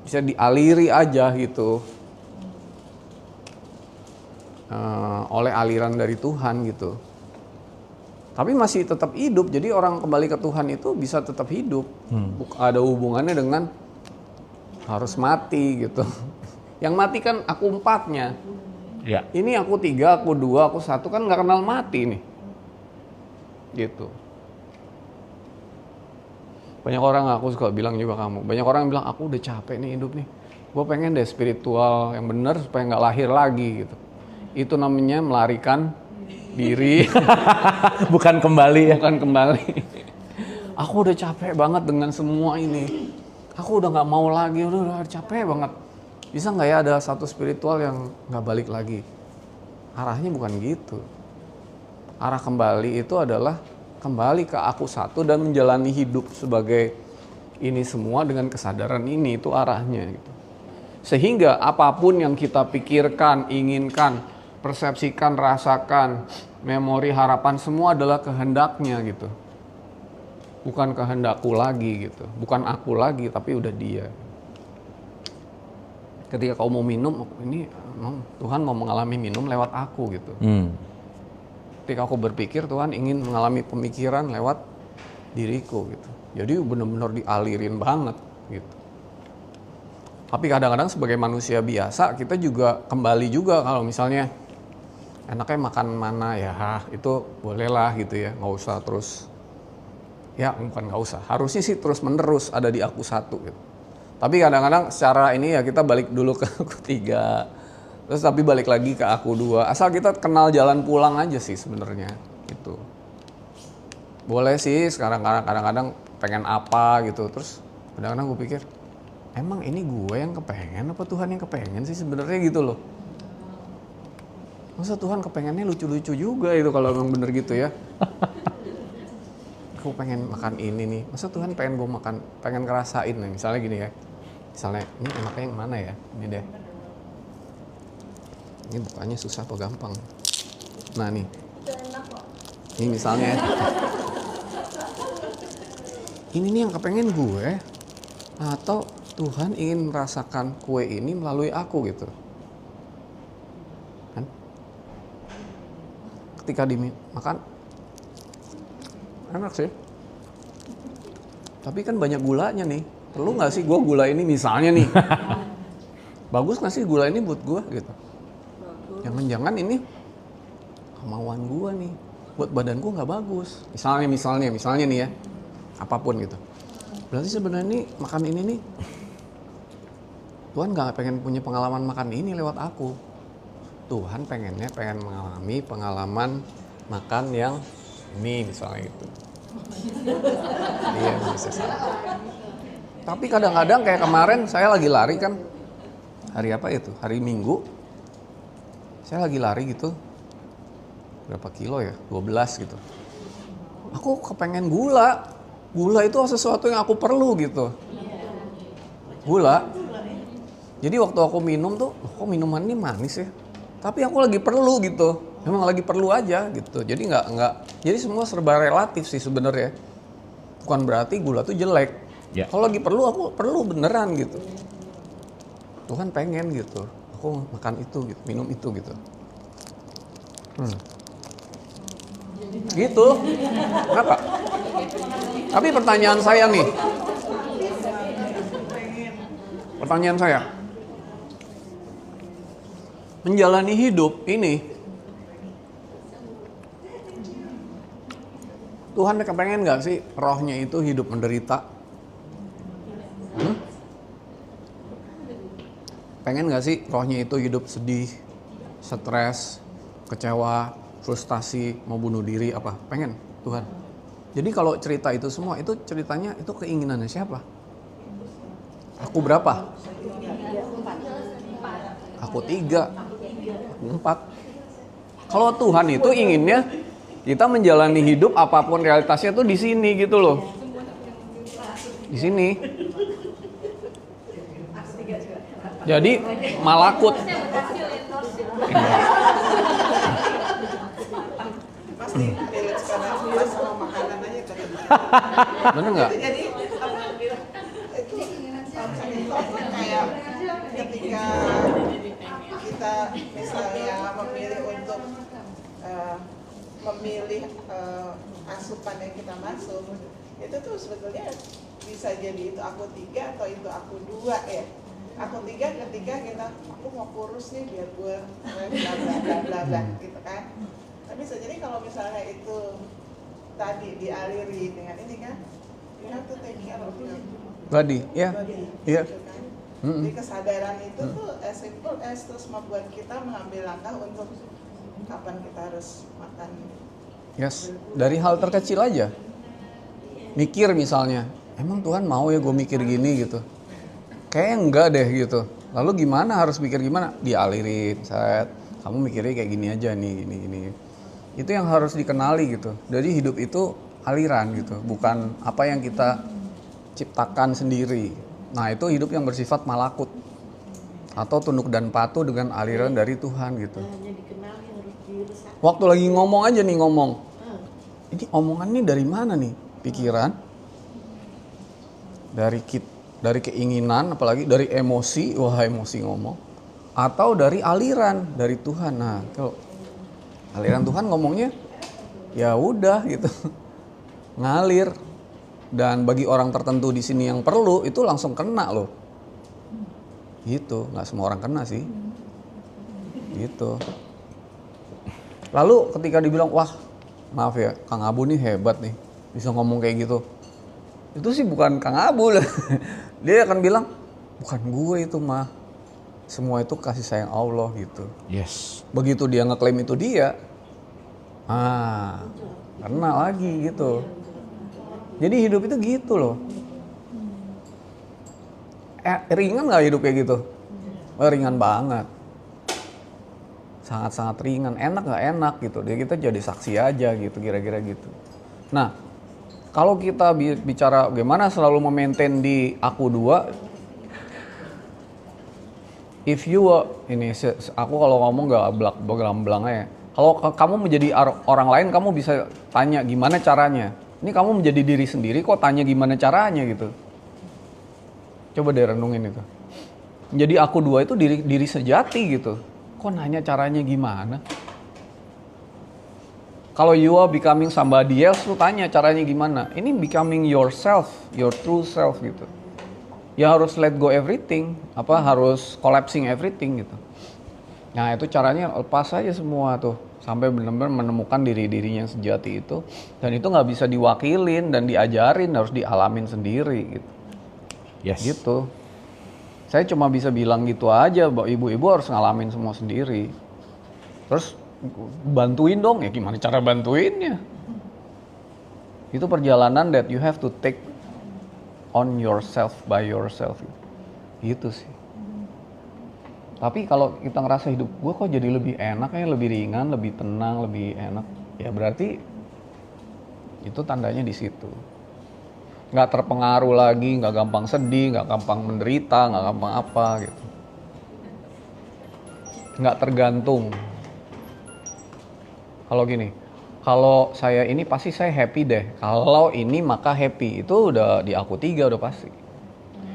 bisa dialiri aja gitu oleh aliran dari Tuhan gitu. Tapi masih tetap hidup, jadi orang kembali ke Tuhan itu bisa tetap hidup. Ada hubungannya dengan harus mati gitu. Yang mati kan aku 4-nya. Ya. Ini aku 3, aku 2, aku 1 kan nggak kenal mati nih. Gitu. Banyak orang, aku suka bilang juga kamu, banyak orang yang bilang aku udah capek nih hidup nih. Gue pengen deh spiritual yang benar supaya nggak lahir lagi gitu. Itu namanya melarikan diri. Bukan kembali ya. Bukan kembali. Aku udah capek banget dengan semua ini. Aku udah nggak mau lagi, udah capek banget. Bisa nggak ya ada satu spiritual yang nggak balik lagi? Arahnya bukan gitu. Arah kembali itu adalah kembali ke aku 1 dan menjalani hidup sebagai ini semua dengan kesadaran ini, itu arahnya gitu. Sehingga apapun yang kita pikirkan, inginkan, persepsikan, rasakan, memori, harapan, semua adalah kehendaknya gitu. Bukan kehendakku lagi gitu. Bukan aku lagi, tapi udah dia. Ketika kau mau minum, ini Tuhan mau mengalami minum lewat aku gitu. Ketika aku berpikir, Tuhan ingin mengalami pemikiran lewat diriku gitu. Jadi benar-benar dialirin banget gitu. Tapi kadang-kadang sebagai manusia biasa, kita juga kembali juga kalau misalnya enaknya makan mana ya, itu bolehlah gitu ya, nggak usah terus, ya bukan nggak usah, harusnya sih terus menerus ada di aku 1 gitu. Tapi kadang-kadang secara ini ya kita balik dulu ke aku 3, terus tapi balik lagi ke aku 2, asal kita kenal jalan pulang aja sih sebenarnya gitu. Boleh sih sekarang kadang-kadang pengen apa gitu, terus kadang-kadang gue pikir, emang ini gue yang kepengen apa Tuhan yang kepengen sih sebenarnya gitu loh. Masa Tuhan kepengennya lucu-lucu juga itu kalau memang bener gitu ya. Aku pengen makan ini nih, masa Tuhan pengen gue makan, pengen ngerasain nih, misalnya gini ya. Misalnya, ini enaknya yang mana ya? Ini deh. Ini bukanya susah apa gampang? Nah nih. Ini misalnya. Ini nih yang kepengen gue, atau Tuhan ingin merasakan kue ini melalui aku gitu. Kan? Ketika dimakan, enak sih. Tapi kan banyak gulanya nih. Perlu nggak sih gue gula ini misalnya nih? Bagus nggak sih gula ini buat gue gitu? Jangan-jangan ini kemauan gue nih. Buat badan gue nggak bagus. Misalnya nih ya. Apapun gitu. Berarti sebenarnya nih makan ini nih Tuhan nggak pengen punya pengalaman makan ini lewat aku. Tuhan pengen mengalami pengalaman makan yang ini misalnya itu. Iya bisa salah. Tapi kadang-kadang kayak kemarin saya lagi lari kan, hari apa itu? Hari Minggu. Saya lagi lari gitu. Berapa kilo ya? 12 gitu. Aku kepengen gula. Gula itu sesuatu yang aku perlu gitu. Gula. Jadi waktu aku minum tuh, kok minuman ini manis ya? Tapi aku lagi perlu gitu. Memang lagi perlu aja gitu. Jadi nggak. Jadi semua serba relatif sih sebenarnya. Bukan berarti gula tuh jelek. Ya. Kalau lagi perlu, aku perlu beneran gitu. Tuhan pengen gitu. Aku makan itu gitu, minum itu gitu. Gitu. Kenapa? Tapi pertanyaan saya nih. Pertanyaan saya. Menjalani hidup ini, Tuhan kepengen gak sih rohnya itu hidup menderita? Pengen gak sih rohnya itu hidup sedih, stres, kecewa, frustasi, mau bunuh diri apa? Pengen Tuhan. Jadi kalau cerita itu semua, itu ceritanya itu keinginannya siapa? Aku berapa? Aku 3. 4. Kalau Tuhan itu inginnya kita menjalani hidup apapun realitasnya tuh di sini gitu loh. Di sini. Jadi malakut. Pasti relate karena pas sama makanan aja kan. Bener nggak? Jadi apa bilang itu kayak ketika kita misalnya memilih untuk memilih asupan yang kita masuk, itu tuh sebetulnya bisa jadi itu aku 3 atau itu aku 2 ya. Aku 3 ketika aku mau kurus nih biar gue bla bla bla bla bla gitu kan. Tapi bisa jadi kalau misalnya itu tadi dialiri dengan ini kan, you have to take care of your Body, ya. body, Iya. gitu kan. Jadi kesadaran itu tuh as simple as terus membuat kita mengambil langkah untuk kapan kita harus makan. Yes, dari hal terkecil aja. Mikir misalnya, emang Tuhan mau ya gue mikir gini gitu? Kayaknya enggak deh gitu. Lalu gimana, harus mikir gimana? Dialirin, set. Kamu mikirnya kayak gini aja nih, gini. Itu yang harus dikenali gitu. Jadi hidup itu aliran gitu, bukan apa yang kita ciptakan sendiri. Nah itu hidup yang bersifat malakut. Atau tunduk dan patuh dengan aliran dari Tuhan gitu. Waktu lagi ngomong aja nih ini omongan nih dari mana nih? Pikiran, dari keinginan, apalagi dari emosi, emosi ngomong, atau dari aliran dari Tuhan. Nah, kalau aliran Tuhan ngomongnya, ya udah gitu, ngalir. Dan bagi orang tertentu di sini yang perlu, itu langsung kena loh. Gitu, nggak semua orang kena sih. Gitu. Lalu ketika dibilang, wah maaf ya, Kang Abu nih hebat nih, bisa ngomong kayak gitu. Itu sih bukan Kang Abu lah. Dia akan bilang, bukan gue itu mah. Semua itu kasih sayang Allah gitu. Yes. Begitu dia ngeklaim itu dia, kena lagi gitu. Jadi hidup itu gitu loh. Ringan gak hidup kayak gitu? Ringan banget. Sangat-sangat ringan. Enak gak enak gitu. Dia kita jadi saksi aja gitu, kira-kira gitu. Nah, kalau kita bicara bagaimana selalu memaintain di aku 2, if you aku kalau ngomong gak belang-belang aja. Kalau kamu menjadi orang lain, kamu bisa tanya gimana caranya. Ini kamu menjadi diri sendiri, kok tanya gimana caranya gitu. Coba deh renungin itu. Menjadi aku 2 itu diri sejati gitu. Kok nanya caranya gimana? Kalau you are becoming somebody else, lu tanya caranya gimana. Ini becoming yourself, your true self gitu. Ya harus let go everything, harus collapsing everything gitu. Nah itu caranya lepas aja semua tuh. Sampai benar-benar menemukan dirinya yang sejati itu. Dan itu gak bisa diwakilin dan diajarin, harus dialamin sendiri gitu. Yes. Gitu. Saya cuma bisa bilang gitu aja, bahwa ibu-ibu harus ngalamin semua sendiri. Terus bantuin dong, ya gimana cara bantuinnya? Itu perjalanan that you have to take on yourself, by yourself. Gitu sih. Tapi kalau kita ngerasa hidup gue kok jadi lebih enak ya, lebih ringan, lebih tenang, lebih enak, ya berarti itu tandanya di situ. Nggak terpengaruh lagi, nggak gampang sedih, nggak gampang menderita, nggak gampang apa gitu. Nggak tergantung. Kalau gini, kalau saya ini pasti saya happy deh. Kalau ini maka happy, itu udah di aku 3 udah pasti.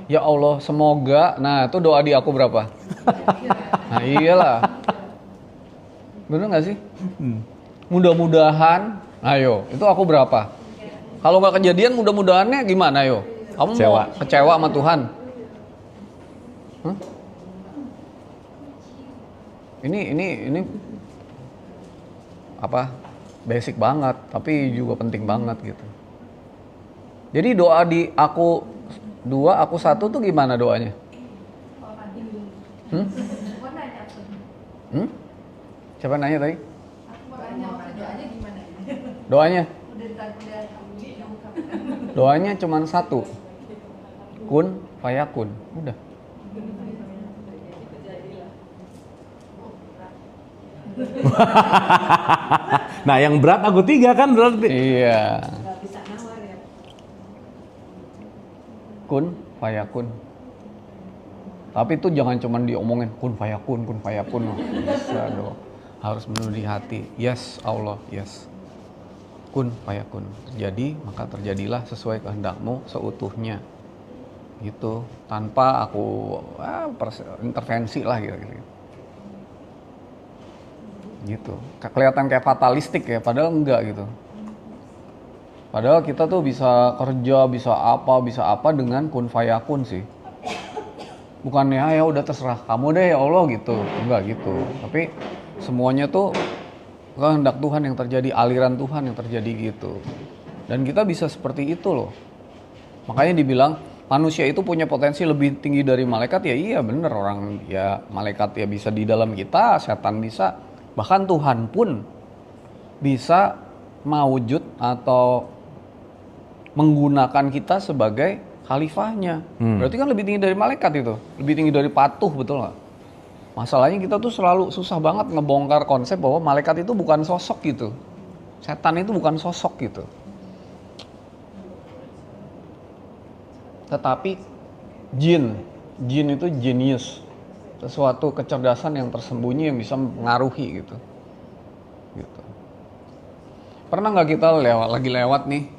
Ya Allah, semoga, nah itu doa di aku berapa? Nah iyalah. Bener nggak sih? Mudah-mudahan, ayo, itu aku berapa? Kalau nggak kejadian, mudah-mudahannya gimana yo? Kamu mau kecewa sama Tuhan? Huh? Ini apa? Basic banget, tapi juga penting banget gitu. Jadi doa di aku 2, aku 1 tuh gimana doanya? Siapa nanya tadi? Doanya? Doanya cuma 1. Kun fayakun. Udah. Nah, yang berat aku 3 kan berarti. Iya. Kun fayakun. Tapi itu jangan cuma diomongin kun fayakun. Bisa dong. Harus menuju di hati. Yes Allah, yes. Kun fayakun, terjadi maka terjadilah sesuai kehendakmu seutuhnya, gitu, tanpa aku intervensi lah gitu. Kelihatan kayak fatalistik ya, padahal enggak gitu. Padahal kita tuh bisa kerja, bisa apa dengan kun fayakun sih. Bukannya ya udah terserah kamu deh ya Allah gitu, enggak gitu. Tapi semuanya tuh kehendak Tuhan yang terjadi, aliran Tuhan yang terjadi gitu. Dan kita bisa seperti itu loh. Makanya dibilang manusia itu punya potensi lebih tinggi dari malaikat, ya iya bener, orang ya malaikat ya bisa di dalam kita, setan bisa, bahkan Tuhan pun bisa mewujud atau menggunakan kita sebagai khalifahnya. Berarti kan lebih tinggi dari malaikat itu, lebih tinggi dari patuh, betul nggak? Masalahnya kita tuh selalu susah banget ngebongkar konsep bahwa malaikat itu bukan sosok gitu. Setan itu bukan sosok gitu. Tetapi jin itu genius. Sesuatu kecerdasan yang tersembunyi yang bisa mengaruhi gitu. Pernah nggak kita lagi lewat nih,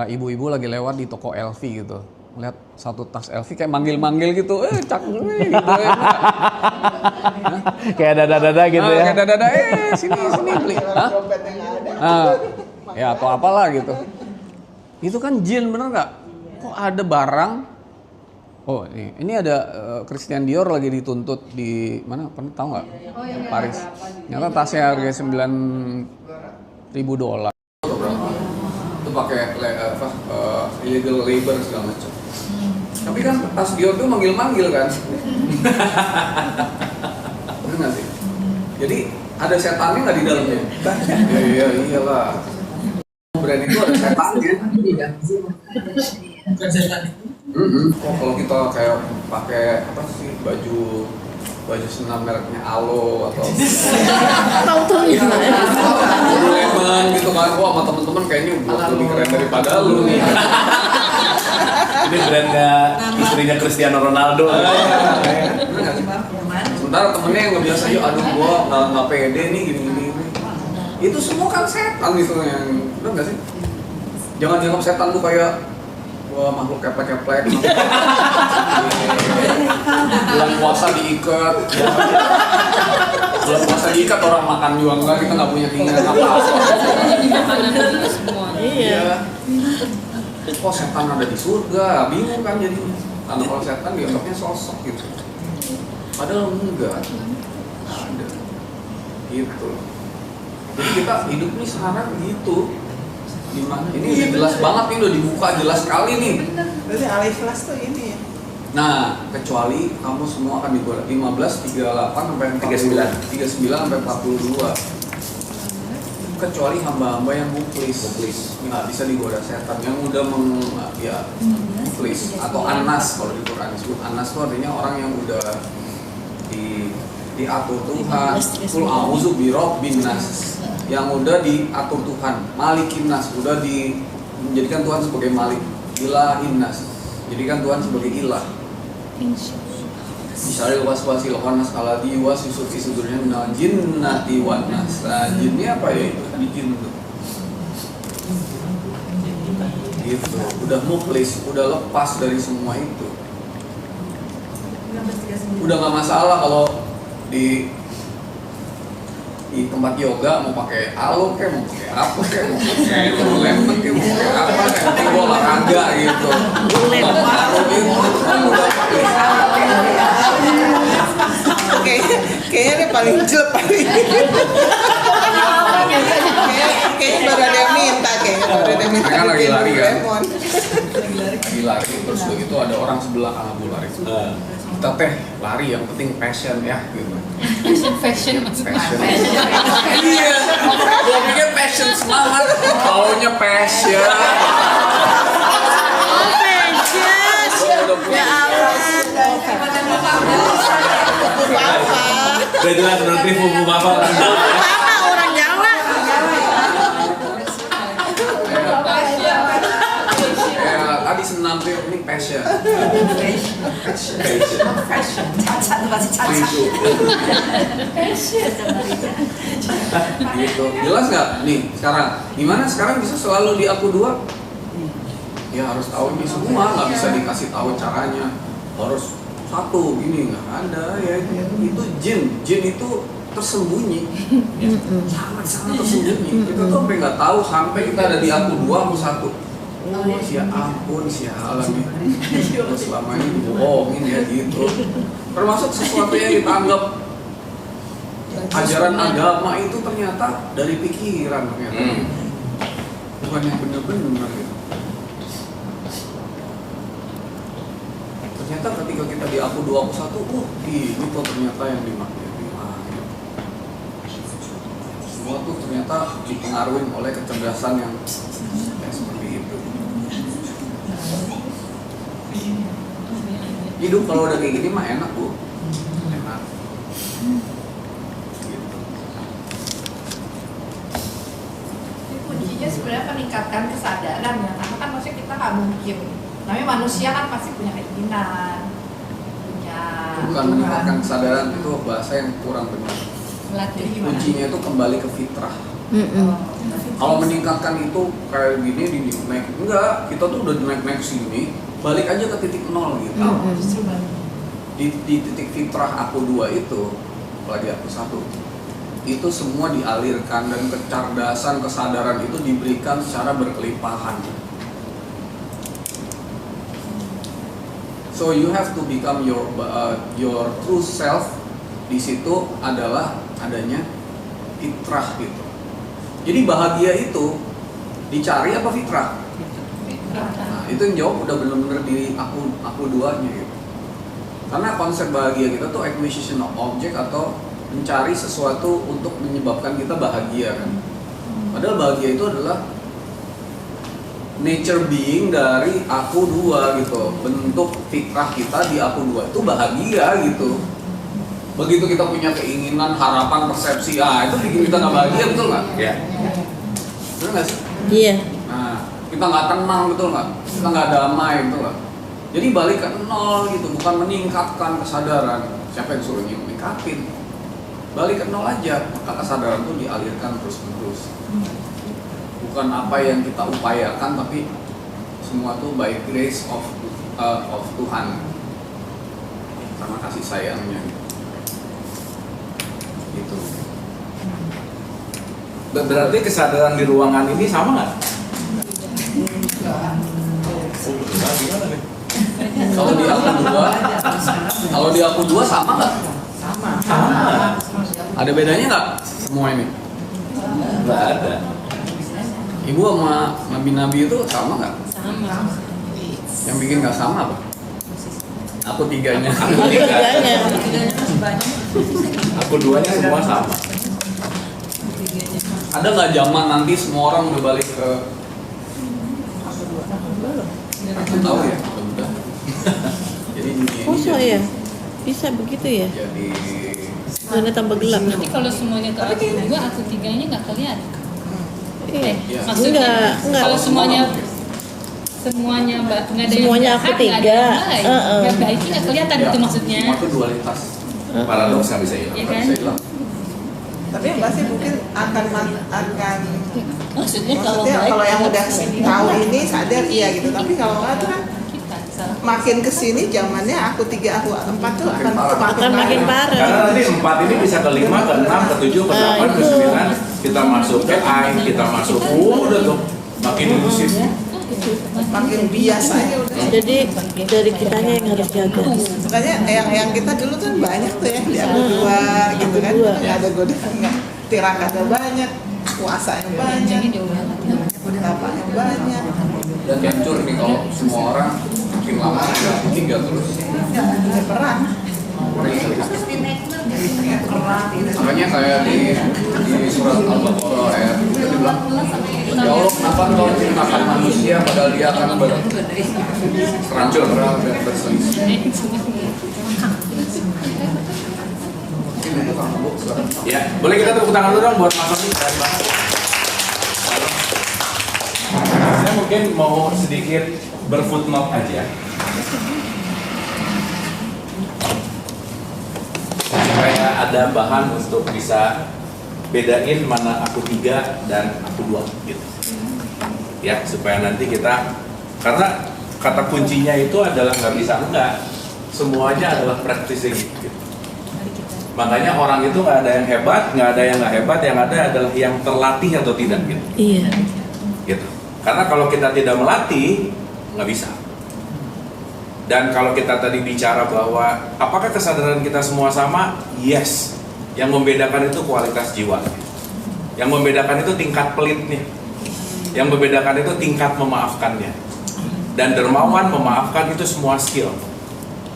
ibu-ibu lagi lewat di toko LV gitu. Lihat satu tas LV kayak manggil-manggil gitu, cakep gitu ya. Kayak dada-dada gitu ya. Kayak dada-dada, sini beli. Ya atau apalah gitu. Itu kan jin, bener nggak? Kok ada barang? Oh ini ada Christian Dior lagi dituntut di mana? Pernah tahu nggak? Paris. Ternyata tasnya harga $9.000. Itu pakai illegal labor segala macam. Tapi kan tas Dior tuh manggil-manggil kan. Bener nggak sih? Jadi ada setannya nggak di dalamnya? Iya iyalah. Brand itu ada setannya. Bukan setan. Oh kalau kita kayak pakai apa sih baju senam mereknya Alo atau tahu ya. Lululemon gitu kan, wah sama temen-temen kayaknya lebih keren daripada lu nih. Ini brandnya istrinya Cristiano Ronaldo. Sementara temennya yang nggak biasa, yuk aduh gua nggak pede nih gini. Itu semua kan setan gitu yang, bener nggak sih? Jangan dianggap setan tuh kayak wah makhluk keplek-keplek. Bulan puasa diikat. Bulan puasa diikat orang makan juga enggak, kita nggak punya keinginan apa-apa. Iya. Kok setan ada di surga? Bingung kan jadi. Karena kalau setan dianggapnya sosok gitu. Padahal enggak. Ada. Gitu. Jadi kita hidup nih sekarang gitu. Gimana? Ini jelas banget nih, udah dibuka jelas sekali nih. Berarti al-ikhlas tuh ini ya. Nah, kecuali kamu semua akan digoda 15, 38 sampai 39 sampai 42. Kecuali hamba-hamba yang muflis, nggak bisa digoda setan, yang udah muflis atau anas. Kalau di Quran disebut anas itu artinya orang yang udah diatur Tuhan. Qul a'udzu birabbin nas, yang udah diatur Tuhan, malikin nas, udah menjadikan Tuhan sebagai malik, ilahin nas, jadikan Tuhan sebagai ilah. Misalnya was-wasil khanas alladzi yuwaswisu fi sudurihim minal jinnati wan nas. Nah, jinnya apa ya itu? Di jin tuh. Gitu. Udah muflis, udah lepas dari semua itu. Udah nggak masalah kalau di tempat yoga mau pakai aluk kayak mau pakai apa kayak mau pakai lempeng kayak mau pakai apa kayak penting gua olahraga gitu. Kayaknya dia paling jelek paling. Kayaknya baru ada yang minta Kan lagi lari kan? Lemon. Lagi lari terus begitu ada orang sebelah aku lari. Kita teh lari yang penting passion ya gitu. Fashion maksudnya. Passion. Iya. Gua pikir passion semangat, taunya passion. Ya Allah. Udah jelas berarti buku bapak orang Bapak orang Jawa. Tadi senam tuh ini passion. Gitu. Jelas nggak? Nih sekarang, gimana sekarang bisa selalu di aku dua? Ya harus tahu ini semua, nggak bisa dikasih tahu caranya. Harus satu gini nggak ada ya, itu jin itu tersembunyi, sangat tersembunyi. Kita tuh sampai nggak tahu sampai kita ada di aku dua aku satu. Oh, ampun sialan nih. Selama ini dibohongin ya gitu. Termasuk sesuatu yang kita anggap ajaran agama itu ternyata dari pikiran ternyata. Bukan yang benar-benar gitu. Ternyata ketika kita di aku dua aku satu, ini tuh ternyata yang dimaksud. Semua tuh ternyata dipengaruhi oleh kecerdasan yang seperti itu. Hidup kalau udah kayak gini mah enak Bu, enak. Gitu. Kuncinya sebenarnya meningkatkan kesadaran ya, karena kan maksudnya kita nggak mungkin. Namanya manusia kan pasti punya keinginan, punya. Bukan meningkatkan kesadaran, itu bahasa yang kurang benar. Melatih gimana? Kuncinya itu kembali ke fitrah. Kalau meningkatkan itu kayak gini naik, enggak, kita tuh udah naik sini, balik aja ke titik nol gitu. Justru balik. Di titik fitrah aku dua itu, apalagi aku satu, itu semua dialirkan dan kecerdasan, kesadaran itu diberikan secara berkelimpahan. So you have to become your true self. Di situ adalah adanya fitrah gitu. Jadi bahagia itu dicari apa fitrah? Nah, itu yang jawab udah benar-benar di aku duanya gitu. Karena konsep bahagia kita tuh acquisition of object atau mencari sesuatu untuk menyebabkan kita bahagia kan. Padahal bahagia itu adalah nature being dari aku dua gitu. Bentuk fitrah kita di aku dua itu bahagia gitu. Begitu kita punya keinginan, harapan, persepsi, itu bikin kita nggak bahagia, betul nggak? Iya. Betul nggak sih? Iya. Nah, kita nggak tenang, betul nggak? Kita nggak damai, betul nggak? Jadi balik ke nol gitu, bukan meningkatkan kesadaran. Siapa yang suruh meningkatin? Balik ke nol aja, maka kesadaran itu dialirkan terus-menerus. Bukan apa yang kita upayakan, tapi semua tuh by grace of Tuhan, karena kasih sayangnya. Gitu. Berarti kesadaran di ruangan ini sama nggak? Kalau di aku dua sama nggak? Sama. Ada bedanya nggak semua ini? Nggak ada. Ibu sama nabi-nabi itu sama nggak? Sama. Yang bikin nggak sama apa? Aku tiganya. Aku tiga. Tiganya. Aku duanya semua sama. Ada nggak zaman nanti semua orang udah balik ke aku tahu ya, udah. Jadi dunia Oh, ini so ya? Bisa begitu ya? jadi Mana tambah gelap. Jadi kalau semuanya ke aku dua, aku tiganya nggak kelihatan. Iya. ya, Enggak. Kalau semuanya nggak ada Semuanya yang aku jahat, nggak ada yang tiga. baik. Yang baik nggak kelihatan itu maksudnya. Semua itu dualitas. Paradoks nggak bisa hilang. Iya Nggak kan? bisa hilang. Tapi yang pasti mungkin akan Maksudnya kalau yang udah tahu ini sadar iya gitu. Tapi kalau nggak tuh kan kita salah. makin kesini zamannya aku 3, aku 4 tuh akan Akan makin parah. Karena nanti 4 ini bisa ke 5, ke 6, ke 7, ke 8, ke 9. Kita masuk ke I, kita masuk udah tuh makin ilusif. makin biasa ya udah. Jadi dari kitanya yang harus jaga. Makanya yang kita dulu kan banyak tuh ya di aku 2 gitu kan. Aku 2. Nggak ada godaan, nggak tirakannya banyak, puasanya banyak, Jangan diulang. apanya banyak. Dan hancur nih kalau semua orang makin lama aku tiga terus. Ada perang. Makanya kayak di surat Al-Baqarah ayat itu dibilang, ya Allah kenapa kau ciptakan manusia padahal dia akan berhancur dan berselisih. Mungkin itu Kang Abu sekarang. Ya, boleh kita tepuk tangan dulu dong buat Mas Sony. Keren banget. Saya mungkin mau sedikit berfootnote aja. Supaya ada bahan untuk bisa bedain mana aku 3 dan aku 2 gitu. Ya, supaya nanti kita, karena kata kuncinya itu adalah nggak bisa enggak, semuanya adalah practicing gitu. Makanya orang itu nggak ada yang hebat, nggak ada yang nggak hebat, yang ada adalah yang terlatih atau tidak gitu. Iya. Gitu. Karena kalau kita tidak melatih, nggak bisa. Dan kalau kita tadi bicara bahwa apakah kesadaran kita semua sama? Yes. Yang membedakan itu kualitas jiwa. Yang membedakan itu tingkat pelitnya. Yang membedakan itu tingkat memaafkannya. Dan dermawan memaafkan itu semua skill.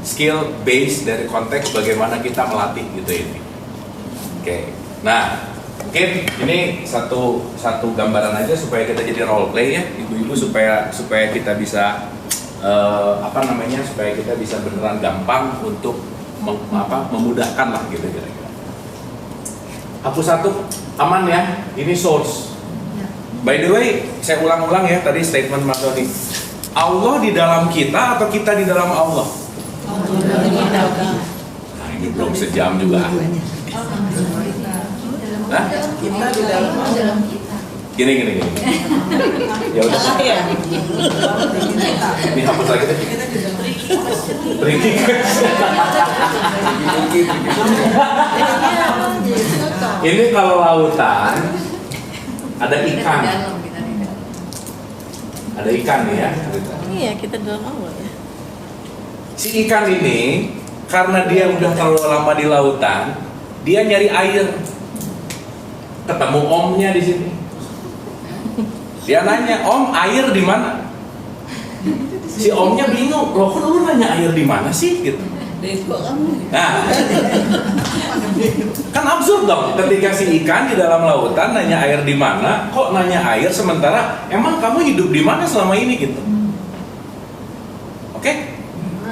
Skill base dari konteks bagaimana kita melatih gitu ini. Oke. Nah, mungkin ini satu gambaran aja supaya kita jadi role play ya, ibu-ibu supaya kita bisa supaya kita bisa beneran gampang untuk memudahkan lah gitu kira-kira. Hapus 1 aman ya, ini source. By the way, saya ulang-ulang ya tadi statement Mas Doni. Allah di dalam kita atau kita di dalam Allah? Nah, ini belum sejam juga. Hah? Kita di dalam Gini. Ya udah. Ini hapus lagi deh. Tricky. Ini kalau lautan ada ikan. Ada ikan nih ya. Iya, kita dalam awal ya. Si ikan ini karena dia udah terlalu lama di lautan, dia nyari air. Ketemu omnya di sini. Dia nanya, "Om, air di mana?" Si omnya bingung, "Loh, kok lu nanya air di mana sih?" gitu. Nah, kan absurd dong ketika si ikan di dalam lautan nanya air di mana, kok nanya air sementara emang kamu hidup di mana selama ini gitu. Oke?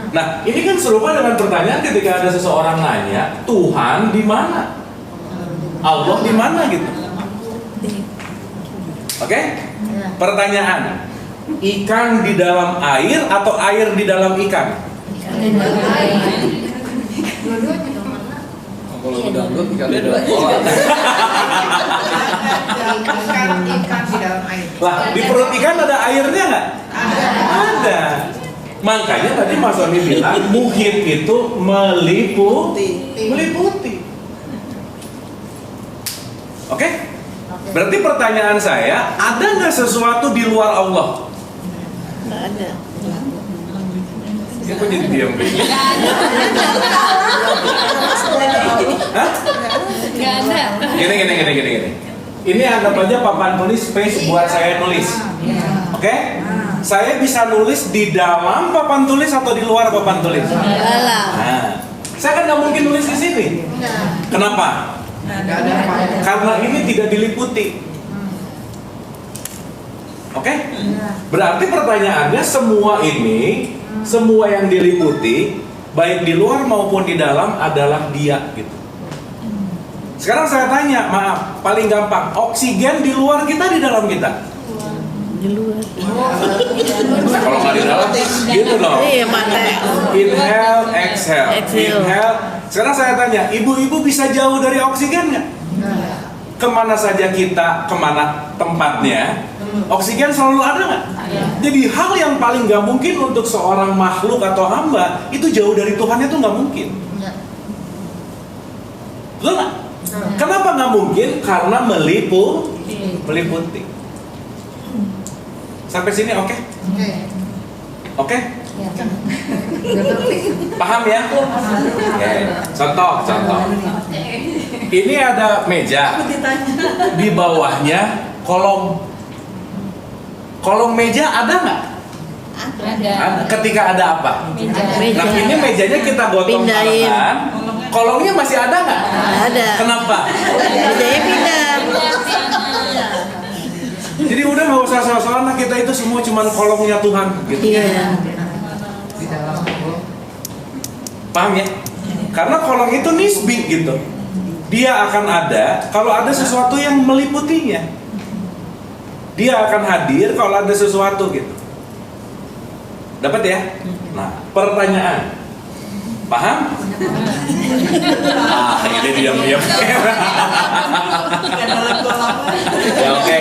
Nah, ini kan serupa dengan pertanyaan ketika ada seseorang nanya, Tuhan di mana? Allah di mana gitu. Oke? Pertanyaan, ikan di dalam air atau air di dalam ikan? Kalau udah belum ikan di dalam kolam. ikan di dalam air. Lah, di perut ikan ada airnya nggak? Ada. Makanya tadi Mas Sony bilang muhit itu meliputi. Oke? Berarti pertanyaan saya, ada nggak sesuatu di luar Allah? Nggak ada. Ya, kok jadi diam begini? Hah? Nggak ada. Gini. Ini anggap aja papan tulis space buat saya nulis. Oke? Saya bisa nulis di dalam papan tulis atau di luar papan tulis? Dalam. Nah, saya kan nggak mungkin nulis di sini. Kenapa? Karena ini tidak diliputi. Oke? Berarti pertanyaannya semua ini, semua yang diliputi, baik di luar maupun di dalam adalah dia gitu. Sekarang saya tanya, maaf, paling gampang, oksigen di luar kita, di dalam kita? Di luar. Kalau nggak di dalam, gitu dong. Iya, mata. Inhale, exhale. Exhale. Inhale. Sekarang saya tanya, ibu-ibu bisa jauh dari oksigen nggak? Kemana saja kita, kemana tempatnya, oksigen selalu ada nggak? Jadi hal yang paling nggak mungkin untuk seorang makhluk atau hamba itu jauh dari Tuhan itu nggak mungkin. Betul nggak? Kenapa nggak mungkin? Karena meliputi. Sampai sini oke? Oke? Paham ya? Oke. Contoh. Ini ada meja. Di bawahnya kolom. Kolom meja ada nggak? Ada. Ketika ada apa? Nah, ini mejanya kita gotong Pindahin. tangan. Kolomnya masih ada nggak? Ada. Kenapa? Mejanya pindah. Jadi udah nggak usah soal-soal, nah kita itu semua cuman kolomnya Tuhan gitu. Iya. Paham ya? Karena kolom itu nisbi gitu. Dia akan ada kalau ada sesuatu yang meliputinya. Dia akan hadir kalau ada sesuatu gitu. Dapat ya? Nah, pertanyaan. Paham? Ini diam-diam. Ya, oke.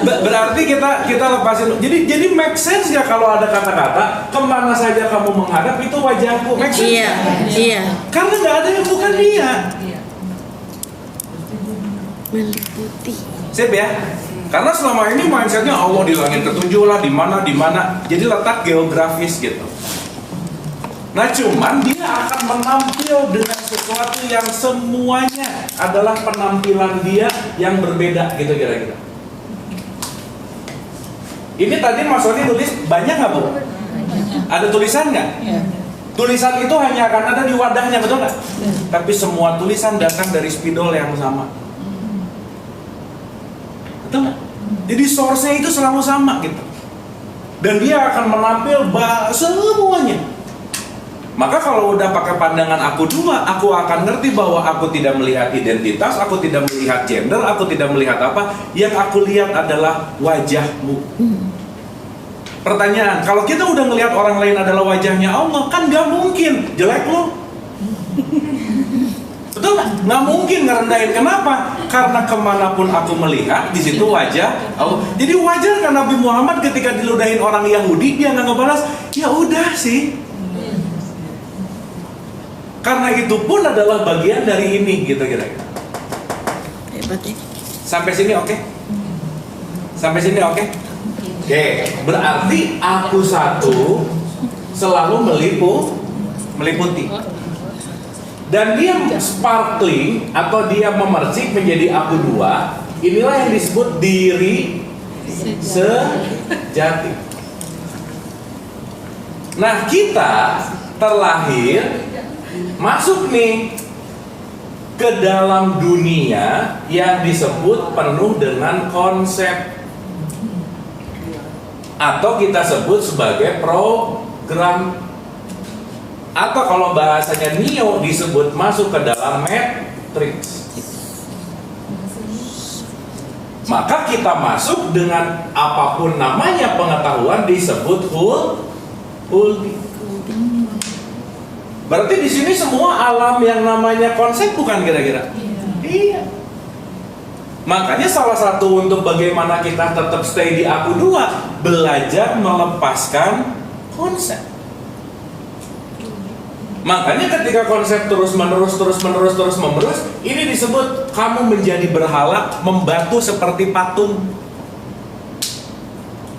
Berarti kita lepasin. Jadi make sense ya kalau ada kata-kata kemana saja kamu menghadap itu wajahku. Make sense? Iya. Karena nggak ada yang bukan dia. Meliputi. Sip ya? Karena selama ini mindsetnya Allah di langit ketujuh lah, di mana. Jadi letak geografis gitu. Nah cuman dia akan menampil dengan sesuatu yang semuanya adalah penampilan dia yang berbeda gitu kira-kira. Ini tadi Mas Sony tulis banyak nggak Bu? Ada tulisan nggak? Tulisan itu hanya akan ada di wadahnya, betul nggak? Tapi semua tulisan datang dari spidol yang sama. Betul nggak? Jadi source-nya itu selalu sama gitu. Dan dia akan menampil semuanya. Maka kalau udah pakai pandangan aku dua, aku akan ngerti bahwa aku tidak melihat identitas, aku tidak melihat gender, aku tidak melihat apa. Yang aku lihat adalah wajahmu. Pertanyaan, kalau kita udah ngelihat orang lain adalah wajahnya Allah, kan gak mungkin jelek lo. Betul nggak? Nggak mungkin ngerendahin. Kenapa? Karena kemanapun aku melihat, di situ wajah Allah. Jadi wajar kan Nabi Muhammad ketika diludahin orang Yahudi, dia nggak ngebalas, ya udah sih. Karena itu pun adalah bagian dari ini gitu kira-kira. Hebat ya. Sampai sini oke? Sampai sini oke? Oke, berarti aku satu selalu meliputi. Dan dia sparkling atau dia memercik menjadi aku dua. Inilah yang disebut diri sejati. Nah kita terlahir masuk nih ke dalam dunia yang disebut penuh dengan konsep atau kita sebut sebagai program, atau kalau bahasanya Neo disebut masuk ke dalam matrix. Maka kita masuk dengan apapun namanya pengetahuan disebut huldi. Berarti di sini semua alam yang namanya konsep bukan kira-kira? Iya. Makanya salah satu untuk bagaimana kita tetap stay di aku dua, belajar melepaskan konsep. Makanya ketika konsep terus menerus, ini disebut kamu menjadi berhala, membatu seperti patung.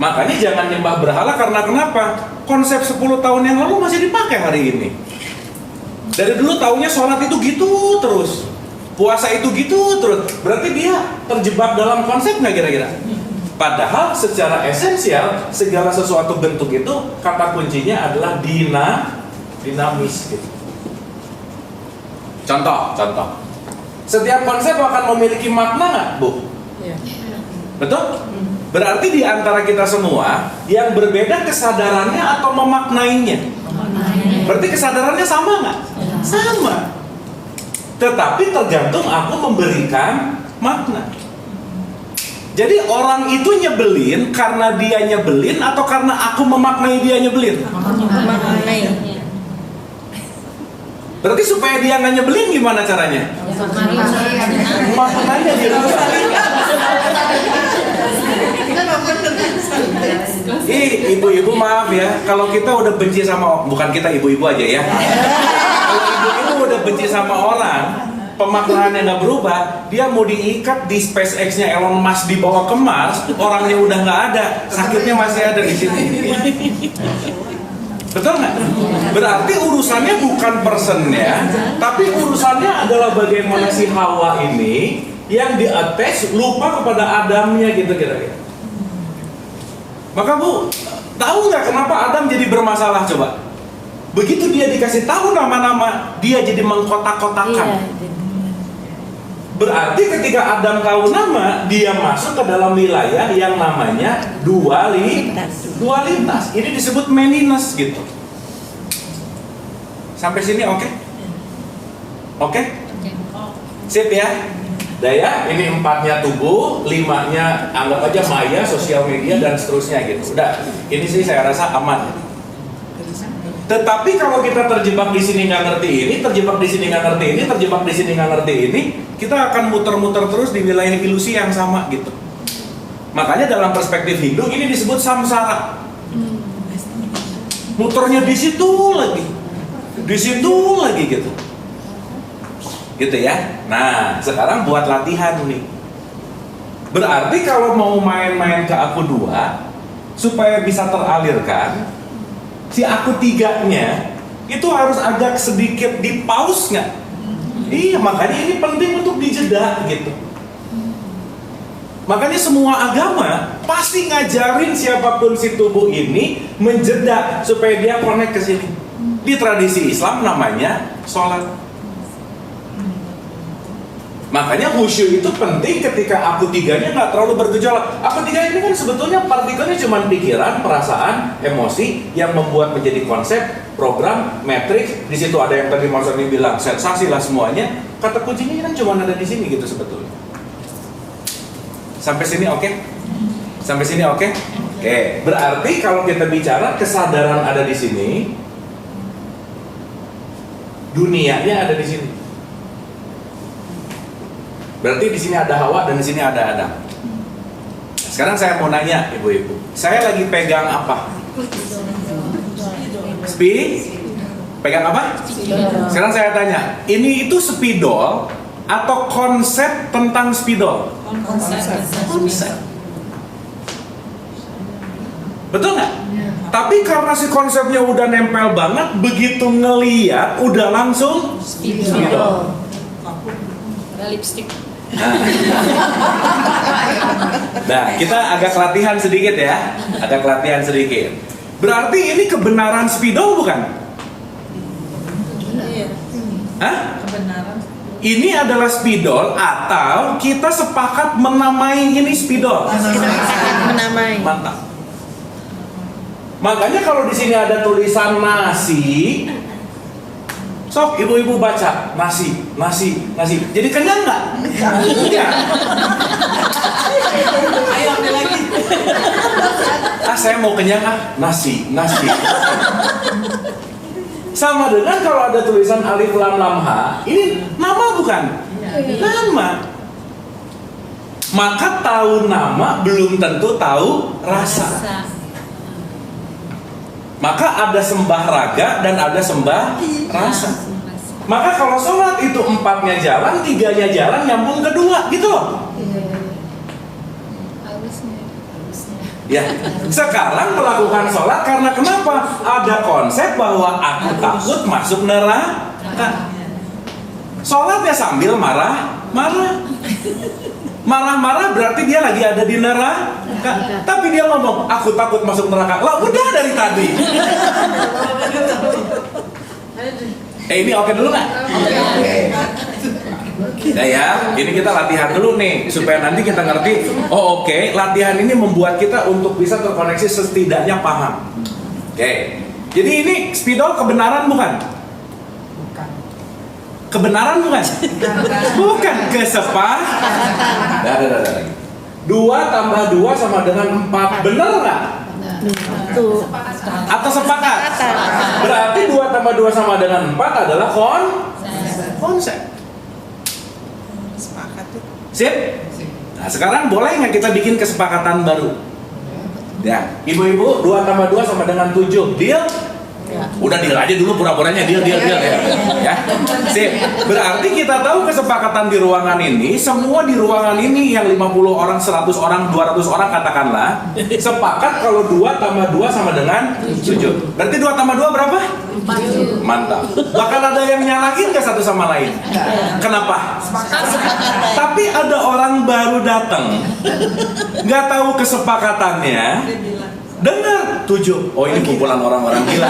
Makanya jangan nyembah berhala karena kenapa? Konsep 10 tahun yang lalu masih dipakai hari ini. Dari dulu taunya sholat itu gitu terus, puasa itu gitu terus. Berarti dia terjebak dalam konsep nggak kira-kira? Padahal secara esensial segala sesuatu bentuk itu kata kuncinya adalah dinamis gitu. Contoh. Setiap konsep akan memiliki makna nggak, Bu? Iya. Betul? Berarti di antara kita semua yang berbeda kesadarannya atau memaknainya. Berarti kesadarannya sama nggak? Sama. Tetapi tergantung aku memberikan makna. Jadi orang itu nyebelin karena dia nyebelin atau karena aku memaknai dia nyebelin? Memaknai. Berarti supaya dia nggak nyebelin gimana caranya? Maknanya dirubah. Ibu-ibu maaf ya, kalau kita udah benci sama, bukan kita ibu-ibu aja ya. Kalau ibu-ibu udah benci sama orang, pemaknaannya nggak berubah, dia mau diikat di SpaceX-nya Elon Musk dibawa ke Mars, orangnya udah nggak ada, sakitnya masih ada di sini. Betul nggak? Berarti urusannya bukan personnya, tapi urusannya adalah bagaimana si Hawa ini yang di-attach lupa kepada Adamnya gitu kira-kira. Maka Bu, tahu nggak kenapa Adam jadi bermasalah coba? Begitu dia dikasih tahu nama-nama, dia jadi mengkotak-kotakan. Berarti ketika Adam tahu nama, dia masuk ke dalam wilayah yang namanya dualitas. Ini disebut meniness gitu. Sampai sini oke? Oke? Sip ya? Daya, ini 4-nya tubuh, 5-nya anggap aja maya, sosial media dan seterusnya gitu. Udah, ini sih saya rasa aman. Tetapi kalau kita terjebak di sini nggak ngerti ini, terjebak di sini nggak ngerti ini, terjebak di sini nggak ngerti ini, kita akan muter-muter terus di wilayah ilusi yang sama gitu. Makanya dalam perspektif Hindu ini disebut samsara. Muternya di situ lagi gitu. Gitu ya. Nah, sekarang buat latihan nih. Berarti kalau mau main-main ke aku 2 supaya bisa teralirkan, si aku 3-nya itu harus agak sedikit di pause nggak? Iya, makanya ini penting untuk dijeda gitu. Makanya semua agama pasti ngajarin siapapun si tubuh ini menjeda supaya dia connect ke sini. Di tradisi Islam namanya sholat. Makanya khusyuk itu penting ketika aku 3-nya nggak terlalu bergejolak. Aku 3 ini kan sebetulnya partikelnya cuma pikiran, perasaan, emosi yang membuat menjadi konsep, program, matriks. Di situ ada yang tadi Mas Roni bilang sensasi lah semuanya. Kata kuncinya kan cuma ada di sini gitu sebetulnya. Sampai sini oke? Sampai sini oke? Oke. Berarti kalau kita bicara kesadaran ada di sini, dunianya ada di sini. Berarti di sini ada Hawa dan di sini ada Adam. Sekarang saya mau nanya ibu-ibu, saya lagi pegang apa? Pegang apa? Sekarang saya tanya, ini itu spidol atau konsep tentang spidol? Konsep. Betul nggak? Tapi karena si konsepnya udah nempel banget, begitu ngeliat udah langsung spidol. Ada lipstick. Nah, kita agak latihan sedikit ya. Berarti ini kebenaran spidol bukan? Iya. Hah? Kebenaran. Ini adalah spidol atau kita sepakat menamai ini spidol? Kita akan menamai. Mantap. Makanya kalau di sini ada tulisan nasi, sok ibu-ibu baca nasi. Jadi kenyang nggak? Iya. Ayo ambil lagi. Saya mau kenyang nasi. Sama dengan kalau ada tulisan alif lam lam ha, ini nama bukan? Nama. Maka tahu nama belum tentu tahu rasa. Maka ada sembah raga dan ada sembah rasa. Maka kalau sholat itu 4-nya jalan, 3-nya jalan, nyambung ke 2 gitu loh. Ya, sekarang melakukan sholat karena kenapa? Ada konsep bahwa aku takut masuk neraka. Sholatnya sambil marah-marah berarti dia lagi ada di neraka. Tapi dia ngomong, aku takut masuk neraka. Lah udah dari tadi. Ini oke dulu nggak? Nah ya, ini kita latihan dulu nih supaya nanti kita ngerti. Oh oke, latihan ini membuat kita untuk bisa terkoneksi setidaknya paham. Oke, jadi ini spidol kebenaran bukan? Kebenaran bukan? Bukan kesepakatan. Dah. 2 tambah 2 sama dengan 4. Bener nggak? Tuh. Atau sepakat? Berarti 2 tambah 2 sama dengan 4 adalah konsep. Sepakat tuh. Sip? Nah sekarang boleh nggak kita bikin kesepakatan baru? Ya, ibu-ibu 2 tambah 2 sama dengan 7. Deal? Udah deal aja dulu pura-puranya deal ya. Ya. Sip. Berarti kita tahu kesepakatan di ruangan ini, semua di ruangan ini yang 50 orang, 100 orang, 200 orang katakanlah, sepakat kalau 2 tambah 2 sama dengan 7. Berarti 2 tambah 2 berapa? 4. Mantap. Bahkan ada yang nyalahin nggak satu sama lain? Kenapa? Tapi ada orang baru datang, nggak tahu kesepakatannya. Dengar 7. Oh ini kumpulan orang-orang gila.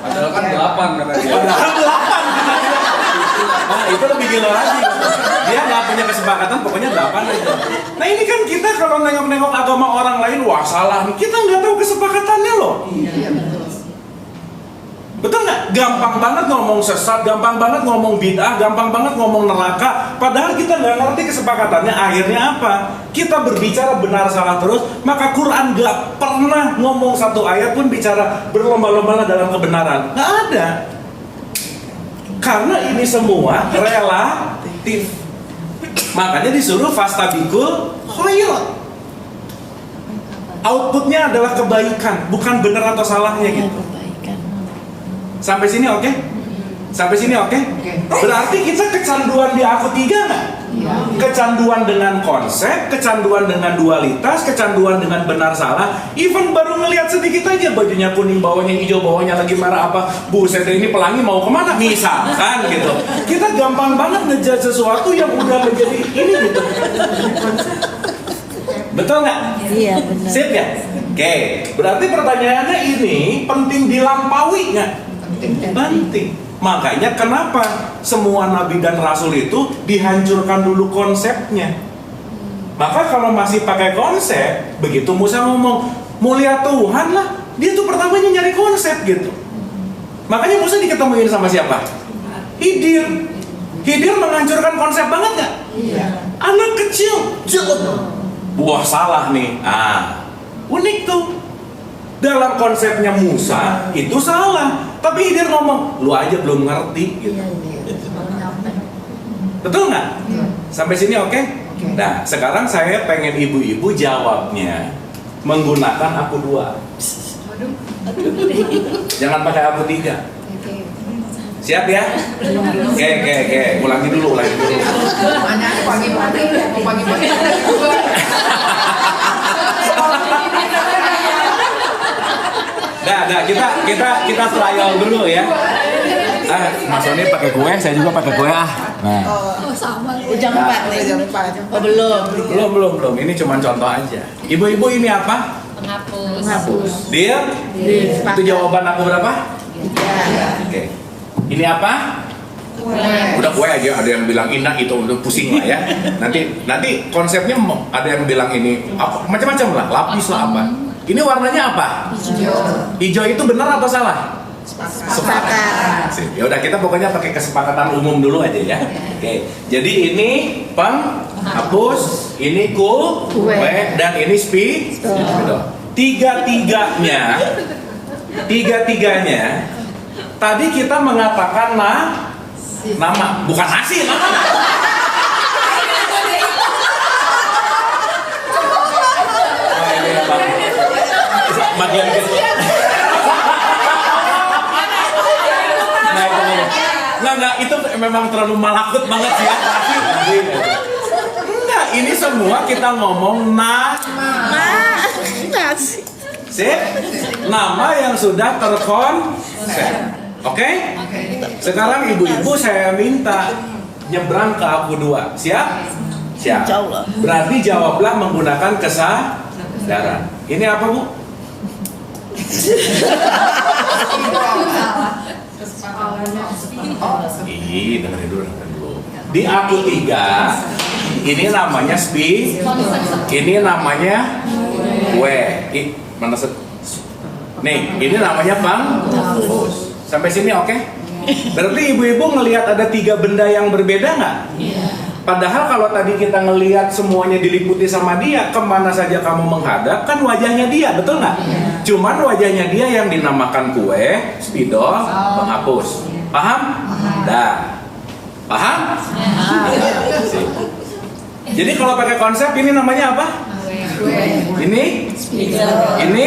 Padahal kan 8 kata dia. Padahal 8 kata dia. Nah itu lebih gila lagi. Dia nggak punya kesepakatan, pokoknya 8 aja. Nah ini kan kita kalau nengok-nengok agama orang lain, wah salah nih. Kita nggak tahu kesepakatannya loh. Betul nggak? Gampang banget ngomong sesat, gampang banget ngomong bid'ah, gampang banget ngomong neraka. Padahal kita nggak ngerti kesepakatannya. Akhirnya apa? Kita berbicara benar salah terus. Maka Quran nggak pernah ngomong satu ayat pun bicara berlomba-lomba dalam kebenaran. Nggak ada. Karena ini semua relatif. Makanya disuruh fastabikul khairat. Outputnya adalah kebaikan, bukan benar atau salahnya gitu. Sampai sini oke? Sampai sini oke? Berarti kita kecanduan di aku 3 nggak? Kecanduan dengan konsep, kecanduan dengan dualitas, kecanduan dengan benar salah. Even baru ngelihat sedikit aja bajunya kuning, bawahnya hijau, bawahnya lagi merah apa. Buset ini pelangi mau kemana? Misalkan gitu. Kita gampang banget ngejudge sesuatu yang udah menjadi ini gitu. Betul nggak? Iya benar. Sip ya? Oke, berarti pertanyaannya ini penting dilampaui nggak? Penting. Makanya kenapa semua nabi dan rasul itu dihancurkan dulu konsepnya. Maka kalau masih pakai konsep, begitu Musa ngomong mulia Tuhan lah, dia tuh pertamanya nyari konsep gitu. Makanya Musa diketemuin sama siapa? Khidir. Khidir menghancurkan konsep banget nggak? Iya. Anak kecil, buah salah nih. Unik tuh. Dalam konsepnya Musa itu salah, tapi Khidir ngomong, lu aja belum ngerti gitu. Betul nggak? Sampai sini oke? Nah, sekarang saya pengen ibu-ibu jawabnya menggunakan aku 2. Jangan pakai aku 3. Siap ya? Oke. Ulangi dulu. Mana pagi-pagi. Nah, kita trial dulu ya. Mas Sony pakai kue, saya juga pakai kue Nah. Jam 4 nih. Jam 4. Oh belum. Ini cuma contoh aja. Ibu-ibu ini apa? Penghapus. Deal? Itu jawaban aku berapa? 3. Oke. Ini apa? Udah kue aja, ada yang bilang indah itu udah pusing lah ya. Nanti konsepnya ada yang bilang ini apa macam-macam lah, lapis lah apa. Ini warnanya apa? Hijau itu benar atau salah? Sepakat. Ya udah kita pokoknya pakai kesepakatan umum dulu aja ya. Oke. Jadi ini penghapus, ini kue, dan ini spidol. Tiga-tiganya tadi kita mengatakan nama, bukan nasi, nama. Bagian Enggak, itu memang terlalu malakut banget sih ya. Enggak, ini semua kita ngomong Nasi. Sip? Nama yang sudah terkonsep. Oke? Sekarang ibu-ibu saya minta nyebrang ke aku 2. Siap? Siap. Insya Allah. Berarti jawablah menggunakan kesadaran. Ini apa, Bu? Ih, dengerin dulu. Di aku 3, ini namanya ini namanya mana nih, ini namanya penghapus. Sampai sini oke? Berarti ibu-ibu ngelihat ada 3 benda yang berbeda nggak? Padahal kalau tadi kita ngelihat semuanya diliputi sama dia, kemana saja kamu menghadap, kan wajahnya dia, betul nggak? Cuman wajahnya dia yang dinamakan kue, spidol, penghapus. Paham? Dah. Paham? Jadi kalau pakai konsep ini namanya apa? Ini? Ini?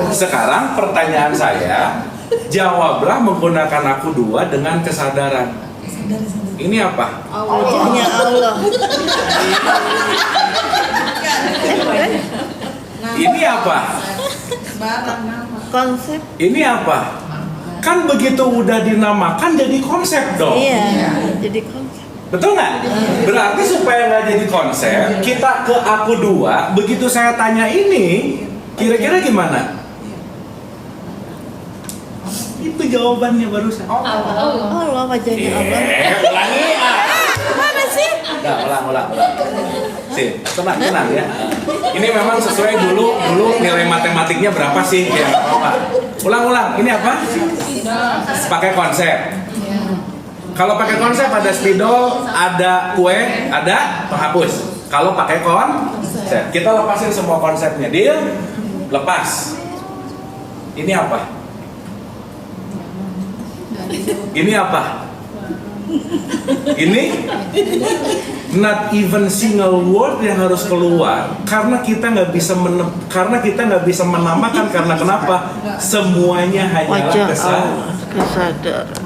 Sekarang pertanyaan saya, jawablah menggunakan aku 2 dengan kesadaran. Ini apa? Wajahnya Allah. Ini apa? Konsep. Ini apa? Kan begitu udah dinamakan jadi konsep dong. Iya. Jadi konsep. Betul nggak? Berarti supaya nggak jadi konsep, kita ke aku 2, begitu saya tanya ini, kira-kira gimana? Itu jawabannya barusan. Allah, wajahnya Allah. Ulangi. Mana sih? Ulang. Sih, tenang ya. Ini memang sesuai dulu nilai matematiknya berapa sih? Ya, apa? Ulang. Ini apa? Pakai konsep. Kalau pakai konsep ada spidol, ada kue, ada penghapus. Kalau pakai konsep, kita lepasin semua konsepnya. Deal? Lepas. Ini apa? Ini apa? Ini not even single word yang harus keluar karena kita nggak bisa menamakan karena kenapa? Semuanya hanyalah Wajah Allah. Kesadaran.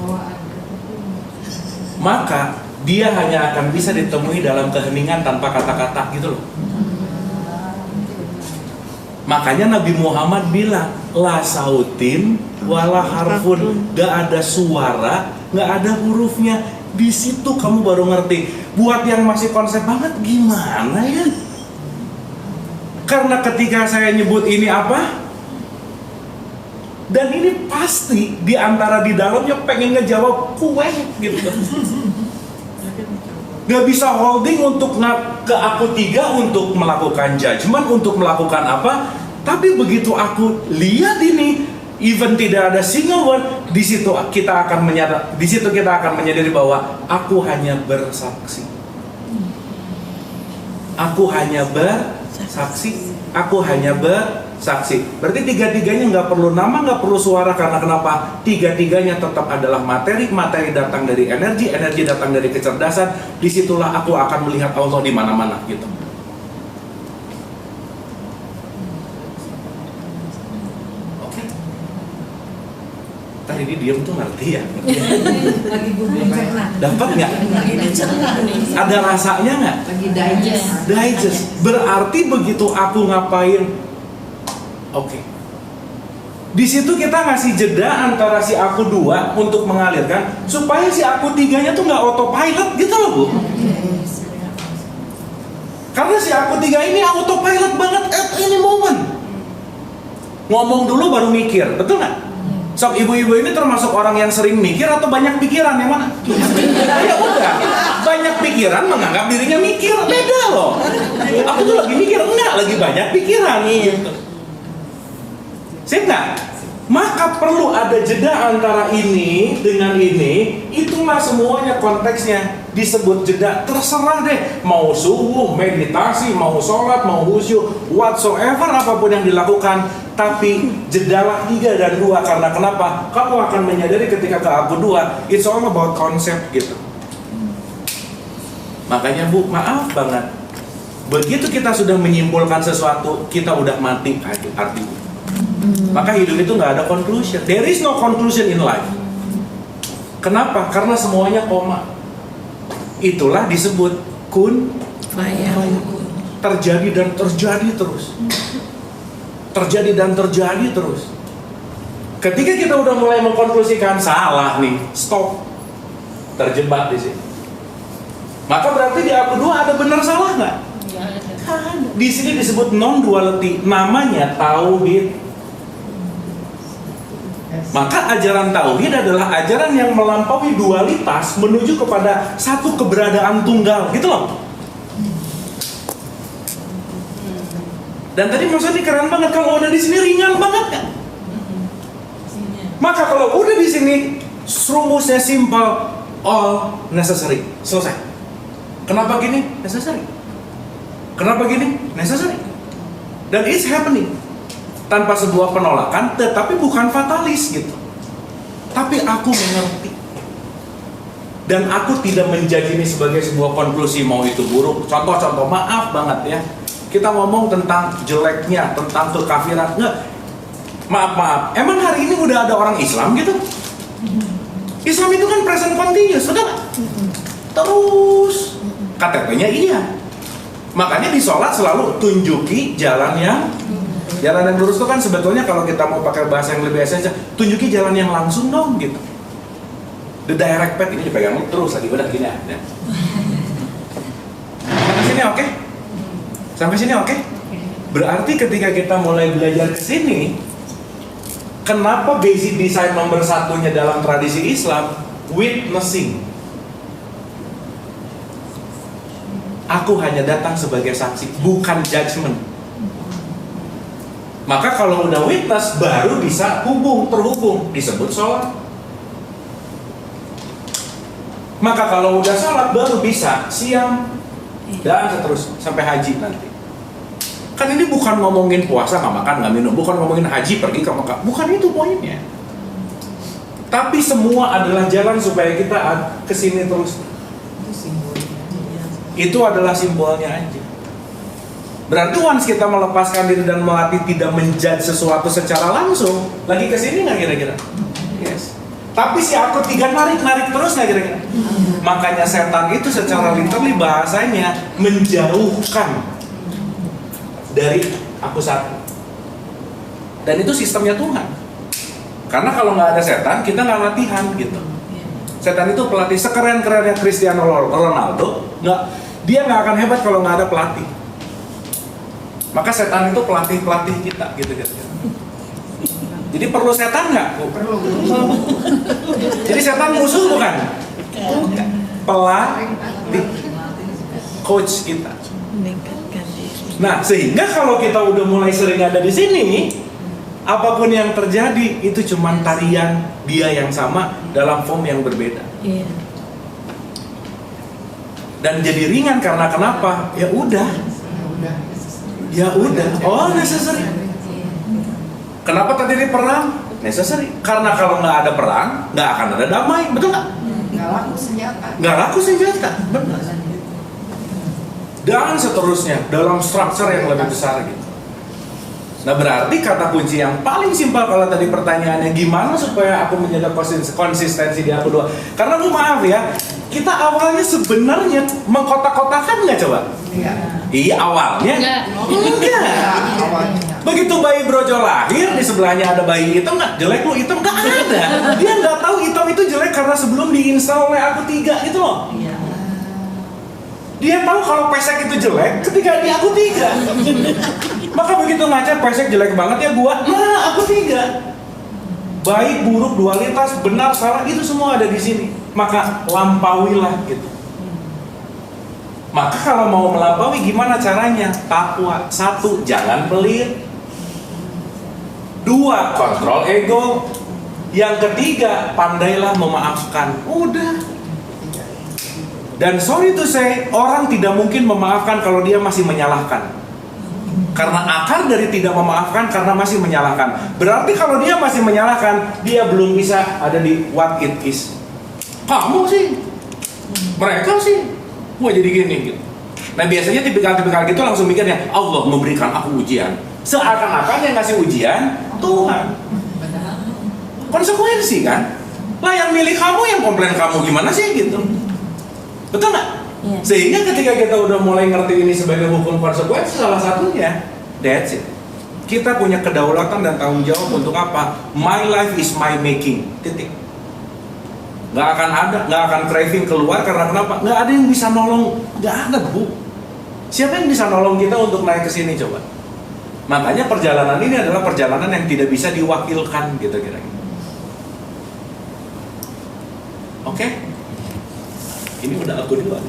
Maka dia hanya akan bisa ditemui dalam keheningan tanpa kata-kata gitu loh. Makanya Nabi Muhammad bilang la sautin wala harfun, gak ada suara, gak ada hurufnya. Di situ kamu baru ngerti. Buat yang masih konsep banget gimana ya? Karena ketika saya nyebut ini apa? Dan ini pasti di antara di dalamnya pengen ngejawab kue gitu. Gak bisa holding untuk ke aku 3 untuk melakukan judgement, untuk melakukan apa. Tapi begitu aku lihat ini, even tidak ada single word, di situ kita akan menyadari bahwa aku hanya bersaksi. Aku hanya bersaksi. Berarti 3-tiganya nggak perlu nama, nggak perlu suara, karena kenapa? 3-tiganya tetap adalah materi datang dari energi datang dari kecerdasan. Disitulah aku akan melihat Allah di mana-mana gitu. Oke. Tadi dia diam tuh ngerti ya? Lagi googling cerna. Dapat nggak? Lagi dicerna nih. Ada rasanya nggak? Lagi digest. Berarti begitu aku ngapain? Oke. Di situ kita ngasih jeda antara si aku 2 untuk mengalirkan supaya si aku 3-nya tuh nggak autopilot gitu loh, Bu. Karena si aku 3 ini autopilot banget at any moment. Ngomong dulu baru mikir, betul nggak? Sob, ibu-ibu ini termasuk orang yang sering mikir atau banyak pikiran, yang mana? Ya udah, banyak pikiran menganggap dirinya mikir, beda loh. Aku tuh lagi mikir, enggak, lagi banyak pikiran gitu. Sip nggak? Maka perlu ada jeda antara ini dengan ini. Itulah semuanya konteksnya disebut jeda. Terserah deh, mau subuh, meditasi, mau sholat, mau khusyuk, whatsoever apapun yang dilakukan. Tapi jedalah 3 dan 2. Karena kenapa? Kamu akan menyadari ketika ke aku 2, it's all about konsep gitu. Makanya Bu, maaf banget, begitu kita sudah menyimpulkan sesuatu, kita udah mati artinya. Maka hidup itu nggak ada conclusion. There is no conclusion in life. Kenapa? Karena semuanya koma. Itulah disebut kun fayakun. Terjadi dan terjadi terus. Terjadi dan terjadi terus. Ketika kita udah mulai mengkonklusikan salah nih, stop. Terjebak di sini. Maka berarti di aku 2 ada benar salah nggak? Nggak ada. Nggak ada. Di sini disebut non-duality, namanya tauhid. Maka ajaran tauhid adalah ajaran yang melampaui dualitas menuju kepada satu keberadaan tunggal, gitu loh. Dan tadi maksudnya keren banget, kalau udah di sini ringan banget kan? Maka kalau udah di sini rumusnya simple, all necessary, selesai. Kenapa gini? Necessary. Kenapa gini? Necessary. Dan it's happening tanpa sebuah penolakan, tetapi bukan fatalis gitu. Tapi aku mengerti. Dan aku tidak menjadi ini sebagai sebuah konklusi mau itu buruk. Contoh-contoh, maaf banget ya. Kita ngomong tentang jeleknya, tentang kekafiran. Nggak. Maaf. Emang hari ini udah ada orang Islam gitu? Islam itu kan present continuous, betul nggak? Terus. KTP-nya iya. Makanya di sholat selalu tunjuki jalan yang lurus itu kan sebetulnya kalau kita mau pakai bahasa yang lebih esensial, tunjuki jalan yang langsung dong gitu. The direct path ini dipegang terus lagi, udah gini ya. Sampai sini oke? Sampai sini oke? Berarti ketika kita mulai belajar ke sini, kenapa basic design nomor satunya dalam tradisi Islam witnessing? Aku hanya datang sebagai saksi, bukan judgment. Maka kalau udah witness, baru bisa terhubung, disebut sholat. Maka kalau udah sholat, baru bisa siam, dan seterusnya, sampai haji nanti. Kan ini bukan ngomongin puasa, nggak makan, nggak minum, bukan ngomongin haji, pergi ke Mekah, bukan itu poinnya. Tapi semua adalah jalan supaya kita kesini terus. Itu adalah simbolnya aja. Berarti once kita melepaskan diri dan melatih tidak menjudge sesuatu secara langsung, lagi kesini nggak kira-kira? Yes. Tapi si aku tiga narik terus nggak kira-kira? Makanya setan itu secara literally bahasanya menjauhkan dari aku satu. Dan itu sistemnya Tuhan. Karena kalau nggak ada setan, kita nggak latihan gitu. Setan itu pelatih sekeren-kerennya Cristiano Ronaldo, dia nggak akan hebat kalau nggak ada pelatih. Maka setan itu pelatih kita gitu. Jadi perlu setan nggak? Perlu. Jadi setan musuh bukan? Pelatih, coach kita. Meningkatkan diri. Nah, sehingga kalau kita udah mulai sering ada di sini, apapun yang terjadi itu cuman tarian dia yang sama dalam form yang berbeda. Iya. Dan jadi ringan karena kenapa? Ya udah, oh necessary. Kenapa terjadi perang? Necessary. Karena kalau nggak ada perang, nggak akan ada damai, betul nggak? Nggak laku senjata. Benar. Dan seterusnya dalam struktur yang lebih besar gitu. Nah berarti kata kunci yang paling simpel kalau tadi pertanyaannya gimana supaya aku menjaga konsistensi di aku dua. Karena lu maaf ya, kita awalnya sebenarnya mengkotak-kotakan nggak coba? Iya awalnya. Enggak. Begitu bayi brojol lahir di sebelahnya ada bayi hitam nggak? Jelek lu hitam nggak ada. Dia nggak tahu hitam itu jelek karena sebelum diinstal oleh aku 3 gitu loh. Dia tahu kalau pesek itu jelek ketika di aku 3. Maka begitu ngaca pesek jelek banget ya gua, nah aku 3. Baik, buruk, dualitas, benar, salah itu semua ada di sini. Maka lampauilah gitu. Maka kalau mau melampaui gimana caranya? Takwa. 1, jangan pelit. 2, kontrol ego. Yang ketiga, pandailah memaafkan. Udah. Dan sorry to say, orang tidak mungkin memaafkan kalau dia masih menyalahkan. Karena akar dari tidak memaafkan karena masih menyalahkan. Berarti kalau dia masih menyalahkan, dia belum bisa ada di what it is. Kamu sih, mereka sih, gua jadi gini gitu. Nah biasanya tipikal-tipikal gitu langsung mikirnya Allah memberikan aku ujian. Seakan-akan yang ngasih ujian Tuhan. Konsekuensi kan? Lah yang milih kamu, yang komplain kamu gimana sih gitu. Betul nggak? Iya. Sehingga ketika kita udah mulai ngerti ini sebagai hukum konsekuensi, salah satunya, that's it. Kita punya kedaulatan dan tanggung jawab untuk apa? My life is my making. Titik. Nggak akan craving keluar karena kenapa? Nggak ada yang bisa nolong. Nggak ada, Bu. Siapa yang bisa nolong kita untuk naik ke sini coba? Makanya perjalanan ini adalah perjalanan yang tidak bisa diwakilkan gitu kira-kira. Oke? Ini udah aku duluan.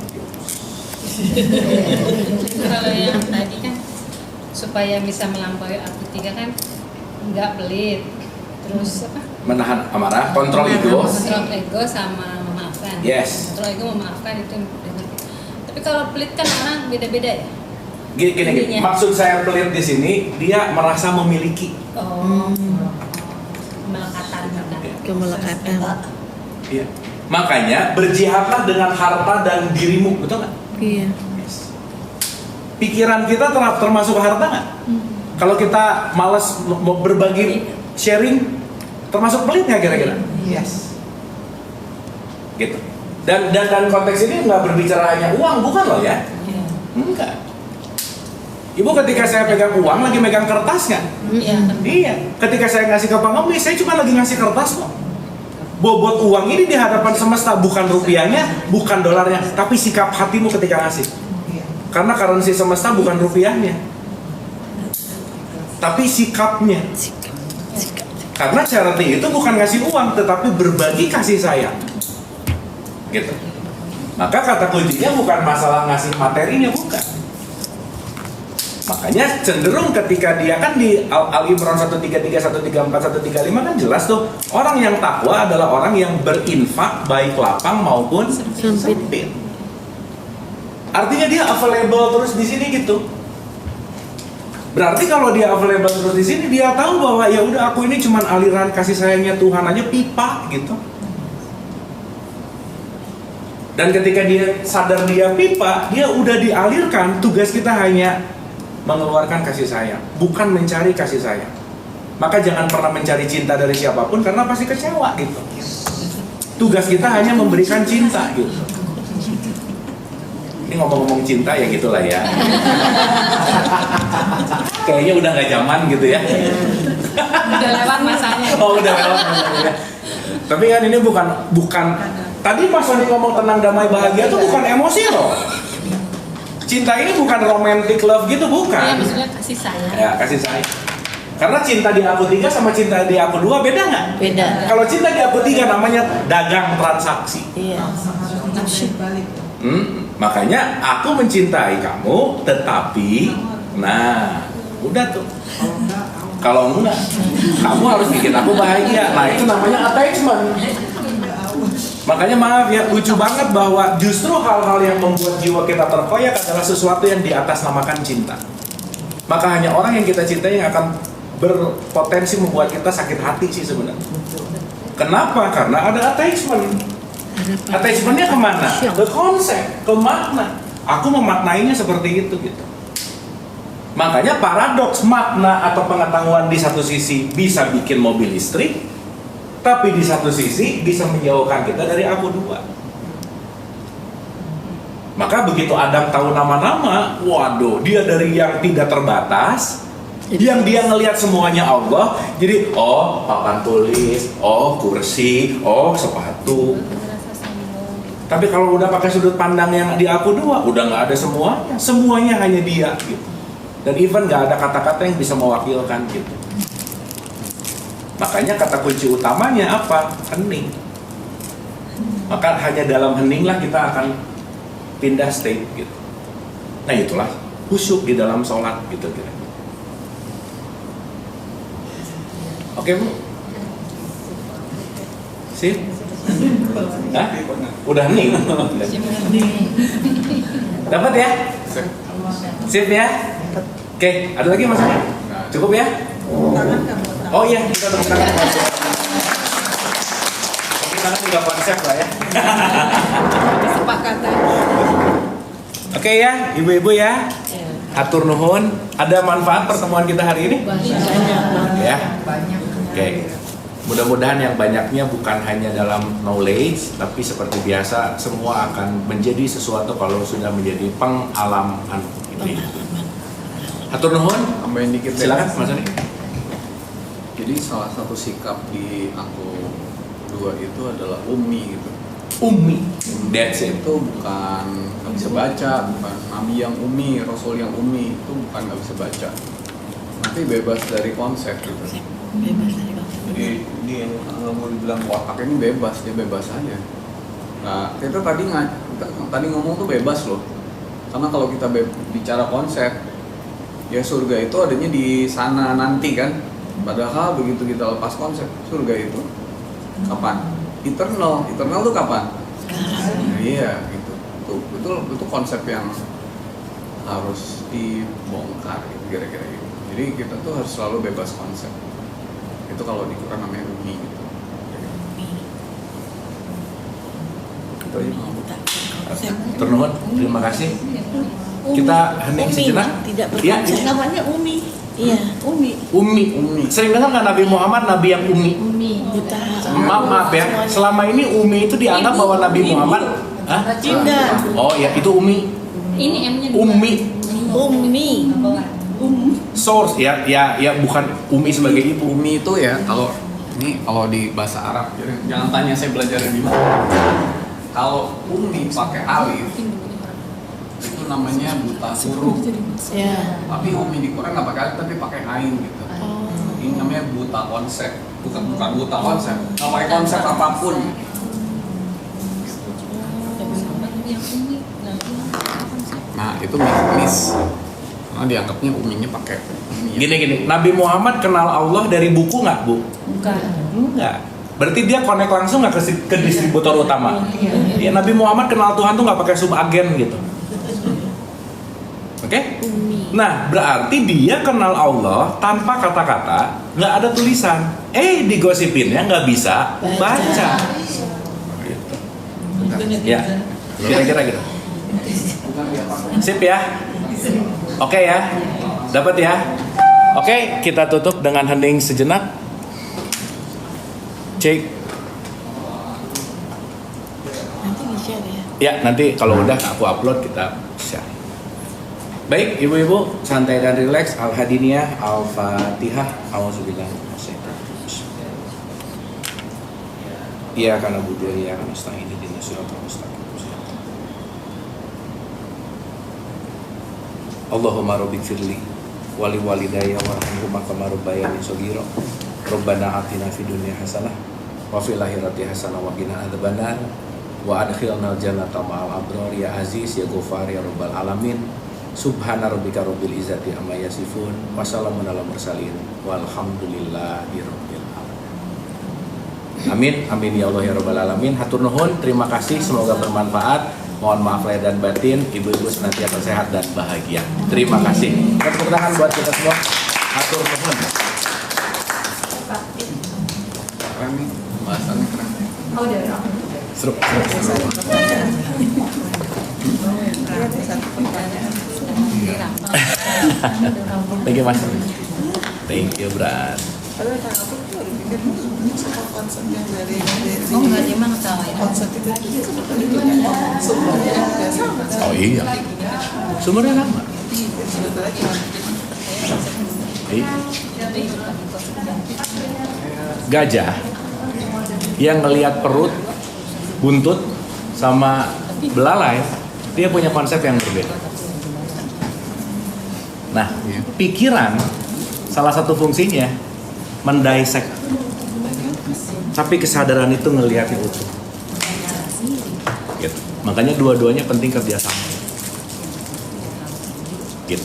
Kalau yang tadi kan supaya bisa melampaui aku 3 kan nggak pelit, terus apa? Menahan amarah, kontrol ego. Kontrol ego sama memaafkan. Yes. Kontrol ego memaafkan itu udah ngerti. Tapi kalau pelit kan orang beda-beda ya. Gini. Intinya. Maksud saya pelit di sini, dia merasa memiliki. Oh. Melekatan juga. Kemelekatan. Iya. Makanya berjihadlah dengan harta dan dirimu, betul nggak? Iya. Yes. Pikiran kita termasuk harta nggak? Kalau kita malas mau berbagi sharing, termasuk pelit nggak kira-kira? Yes. Gitu. Dan konteks ini nggak berbicara hanya uang, bukan loh ya? Enggak. Ibu ketika saya pegang uang lagi megang kertas nggak? Iya. Iya. Ketika saya ngasih ke pengemis, saya cuma lagi ngasih kertas kok. Bobot uang ini di hadapan semesta bukan rupiahnya, bukan dolarnya, tapi sikap hatimu ketika ngasih. Karena currency semesta bukan rupiahnya, tapi sikapnya. Karena charity itu bukan ngasih uang, tetapi berbagi kasih sayang. Gitu. Maka kata kuncinya bukan masalah ngasih materinya, bukan. Makanya cenderung ketika dia kan di Al-Imran 133, 134, 135 kan jelas tuh, orang yang takwa adalah orang yang berinfak baik lapang maupun sempit. Artinya dia available terus di sini gitu. Berarti kalau dia available terus di sini, dia tahu bahwa ya udah aku ini cuman aliran kasih sayangnya Tuhan aja, pipa gitu. Dan ketika dia sadar dia pipa, dia udah dialirkan, tugas kita hanya mengeluarkan kasih sayang, bukan mencari kasih sayang. Maka jangan pernah mencari cinta dari siapapun karena pasti kecewa gitu. Tugas kita hanya memberikan cinta gitu. Ini ngomong-ngomong cinta ya gitulah ya. Kayaknya udah nggak zaman gitu ya. Udah lewat masanya. Oh udah lewat masanya. Tapi kan ini bukan tadi Mas Sony ngomong tenang damai bahagia itu bukan emosi loh. Cinta ini bukan romantic love gitu, bukan. Iya, maksudnya kasih sayang. Ya, kasih sayang. Karena cinta di aku 3 sama cinta di aku 2 beda nggak? Beda. Kalau cinta di aku 3 namanya dagang transaksi. Iya. Makanya aku mencintai kamu, tetapi, nah, udah tuh. Kalau enggak, kamu harus bikin aku bahagia. Nah, itu namanya attachment. Makanya maaf ya, lucu banget bahwa justru hal-hal yang membuat jiwa kita terkoyak adalah sesuatu yang diatasnamakan cinta. Maka hanya orang yang kita cintai yang akan berpotensi membuat kita sakit hati sih sebenarnya. Kenapa? Karena ada attachment. Attachmentnya kemana? Ke konsep, ke makna. Aku memaknainya seperti itu gitu. Makanya paradoks makna atau pengetahuan di satu sisi bisa bikin mobil listrik, tapi di satu sisi bisa menjauhkan kita dari aku 2. Maka begitu Adam tahu nama-nama, waduh, dia dari yang tidak terbatas, yang dia ngelihat semuanya Allah, jadi oh papan tulis, oh kursi, oh sepatu. Tapi kalau udah pakai sudut pandang yang di aku 2, udah nggak ada semuanya, semuanya hanya dia gitu. Dan even nggak ada kata-kata yang bisa mewakilkan gitu. Makanya kata kunci utamanya apa? Hening. Maka hanya dalam heninglah kita akan pindah state gitu. Nah itulah khusyuk di dalam sholat gitu kira. Oke Bu? Sip? Hah? Udah hening? Dapat ya? Sip ya? Oke, ada lagi Mas? Cukup ya? Oh iya, kita tepuk tangan. Kita juga konsep lah ya. Kesepakatan. Oke ya, ibu-ibu ya. Atur nuhun. Ada manfaat pertemuan kita hari ini? Ya. Oke. Mudah-mudahan yang banyaknya bukan hanya dalam knowledge, tapi seperti biasa semua akan menjadi sesuatu kalau sudah menjadi pengalaman ini. Atur nuhun. Tambahin dikit deh. Silakan Mas Sony. Jadi salah satu sikap di aku 2 itu adalah umi gitu. Ummi. That's it. Itu bukan nggak bisa baca, bukan nabi yang ummi, rasul yang ummi, itu bukan nggak bisa baca. Nanti bebas dari konsep gitu. Bebas dari konsep. Jadi dia nggak mau dibilang otak ini bebas, dia bebas aja. Nah, kita tadi ngomong tuh bebas loh. Karena kalau kita bicara konsep, ya surga itu adanya di sana nanti kan. Padahal begitu kita lepas konsep, surga itu kapan? Eternal tuh kapan? Nah, iya gitu. Itu konsep yang harus dibongkar gitu, kira-kira gitu. Jadi kita tuh harus selalu bebas konsep. Itu kalau di Quran namanya umi gitu. Itu aja. Turnuhun, terima kasih. Kita hening sejenak. Tidak Ya, berkonsep. Namanya Umi. Iya, Umi. Ummi. Sering dengar nggak Nabi Muhammad nabi yang ummi? Buta. Maaf ya, selama ini Umi itu dianggap bahwa Nabi Muhammad. Hah? Tidak. Oh ya, itu Umi. Ini M-nya dua. Ummi. Umi. Source ya bukan Umi sebagai ibu. Umi itu ya kalau di bahasa Arab, jadi jangan tanya saya belajar di mana. Kalau umi pakai alif itu namanya buta huruf. Ya. Tapi umi di Quran nggak pakai alif tapi pakai ain gitu. Ini namanya buta konsep, bukan buta konsep, nggak pakai konsep apapun. Nah itu miss. Karena dianggapnya uminya pakai. Gini, Nabi Muhammad kenal Allah dari buku nggak, Bu? Bukan. Enggak. Berarti dia connect langsung nggak ke distributor utama? Ya, Nabi Muhammad kenal Tuhan tuh nggak pakai subagen gitu. Oke? Nah, berarti dia kenal Allah tanpa kata-kata, nggak ada tulisan. Digosipinnya nggak bisa baca. Gitu. Ya, kira-kira gitu. Sip ya? Oke ya? Dapat ya? Oke, kita tutup dengan hening sejenak. Cek. Nanti di-share ya. Ya, nanti kalau udah aku upload kita share. Baik, ibu-ibu, santai dan rileks. Al-Hadiniyah, Al-Fatihah. Auzubillahi minasyaitonir rajim. Iyyaka na'budu wa iyyaka nasta'in ihdinas siratal mustaqim. Allahumma rabbighfirli wa li walidayya warhamhuma kama rabbayani shaghira. Rabbana atina fid dunya hasanah wa fil akhirati hasanah wa qina adzabannar wa adkhilnal jannata ma'al abrar ya aziz ya ghafar ya rabbal alamin. Subhana rabbika rabbil izzati amma yasifun wa salamun alal mursalin walhamdulillahi rabbil alamin. Amin ya Allah ya rabbal alamin. Hatur nuhun, terima kasih, semoga bermanfaat. Mohon maaf lahir dan batin, ibu-ibu senantiasa sehat dan bahagia. Terima kasih. Tepuk tangan buat kita semua. Hatur nuhun. Keren nih, bahasannya keren. Oh, udah. Seru. Thank you, Mas. Thank you, Brad. Padahal kan aku tuh berpikir semua konsep yang dari Enggak, dia mah ngetawain. konsep itu sebetulnya sumbernya juga sama. Oh iya. Sumbernya nama. Sebetulnya cuma Iya. Gajah yang ngelihat perut, buntut, sama belalai, dia punya konsep yang berbeda. Nah, pikiran salah satu fungsinya mendisek, tapi kesadaran itu ngelihatnya utuh. Gitu. Makanya dua-duanya penting kerjasama. Gitu.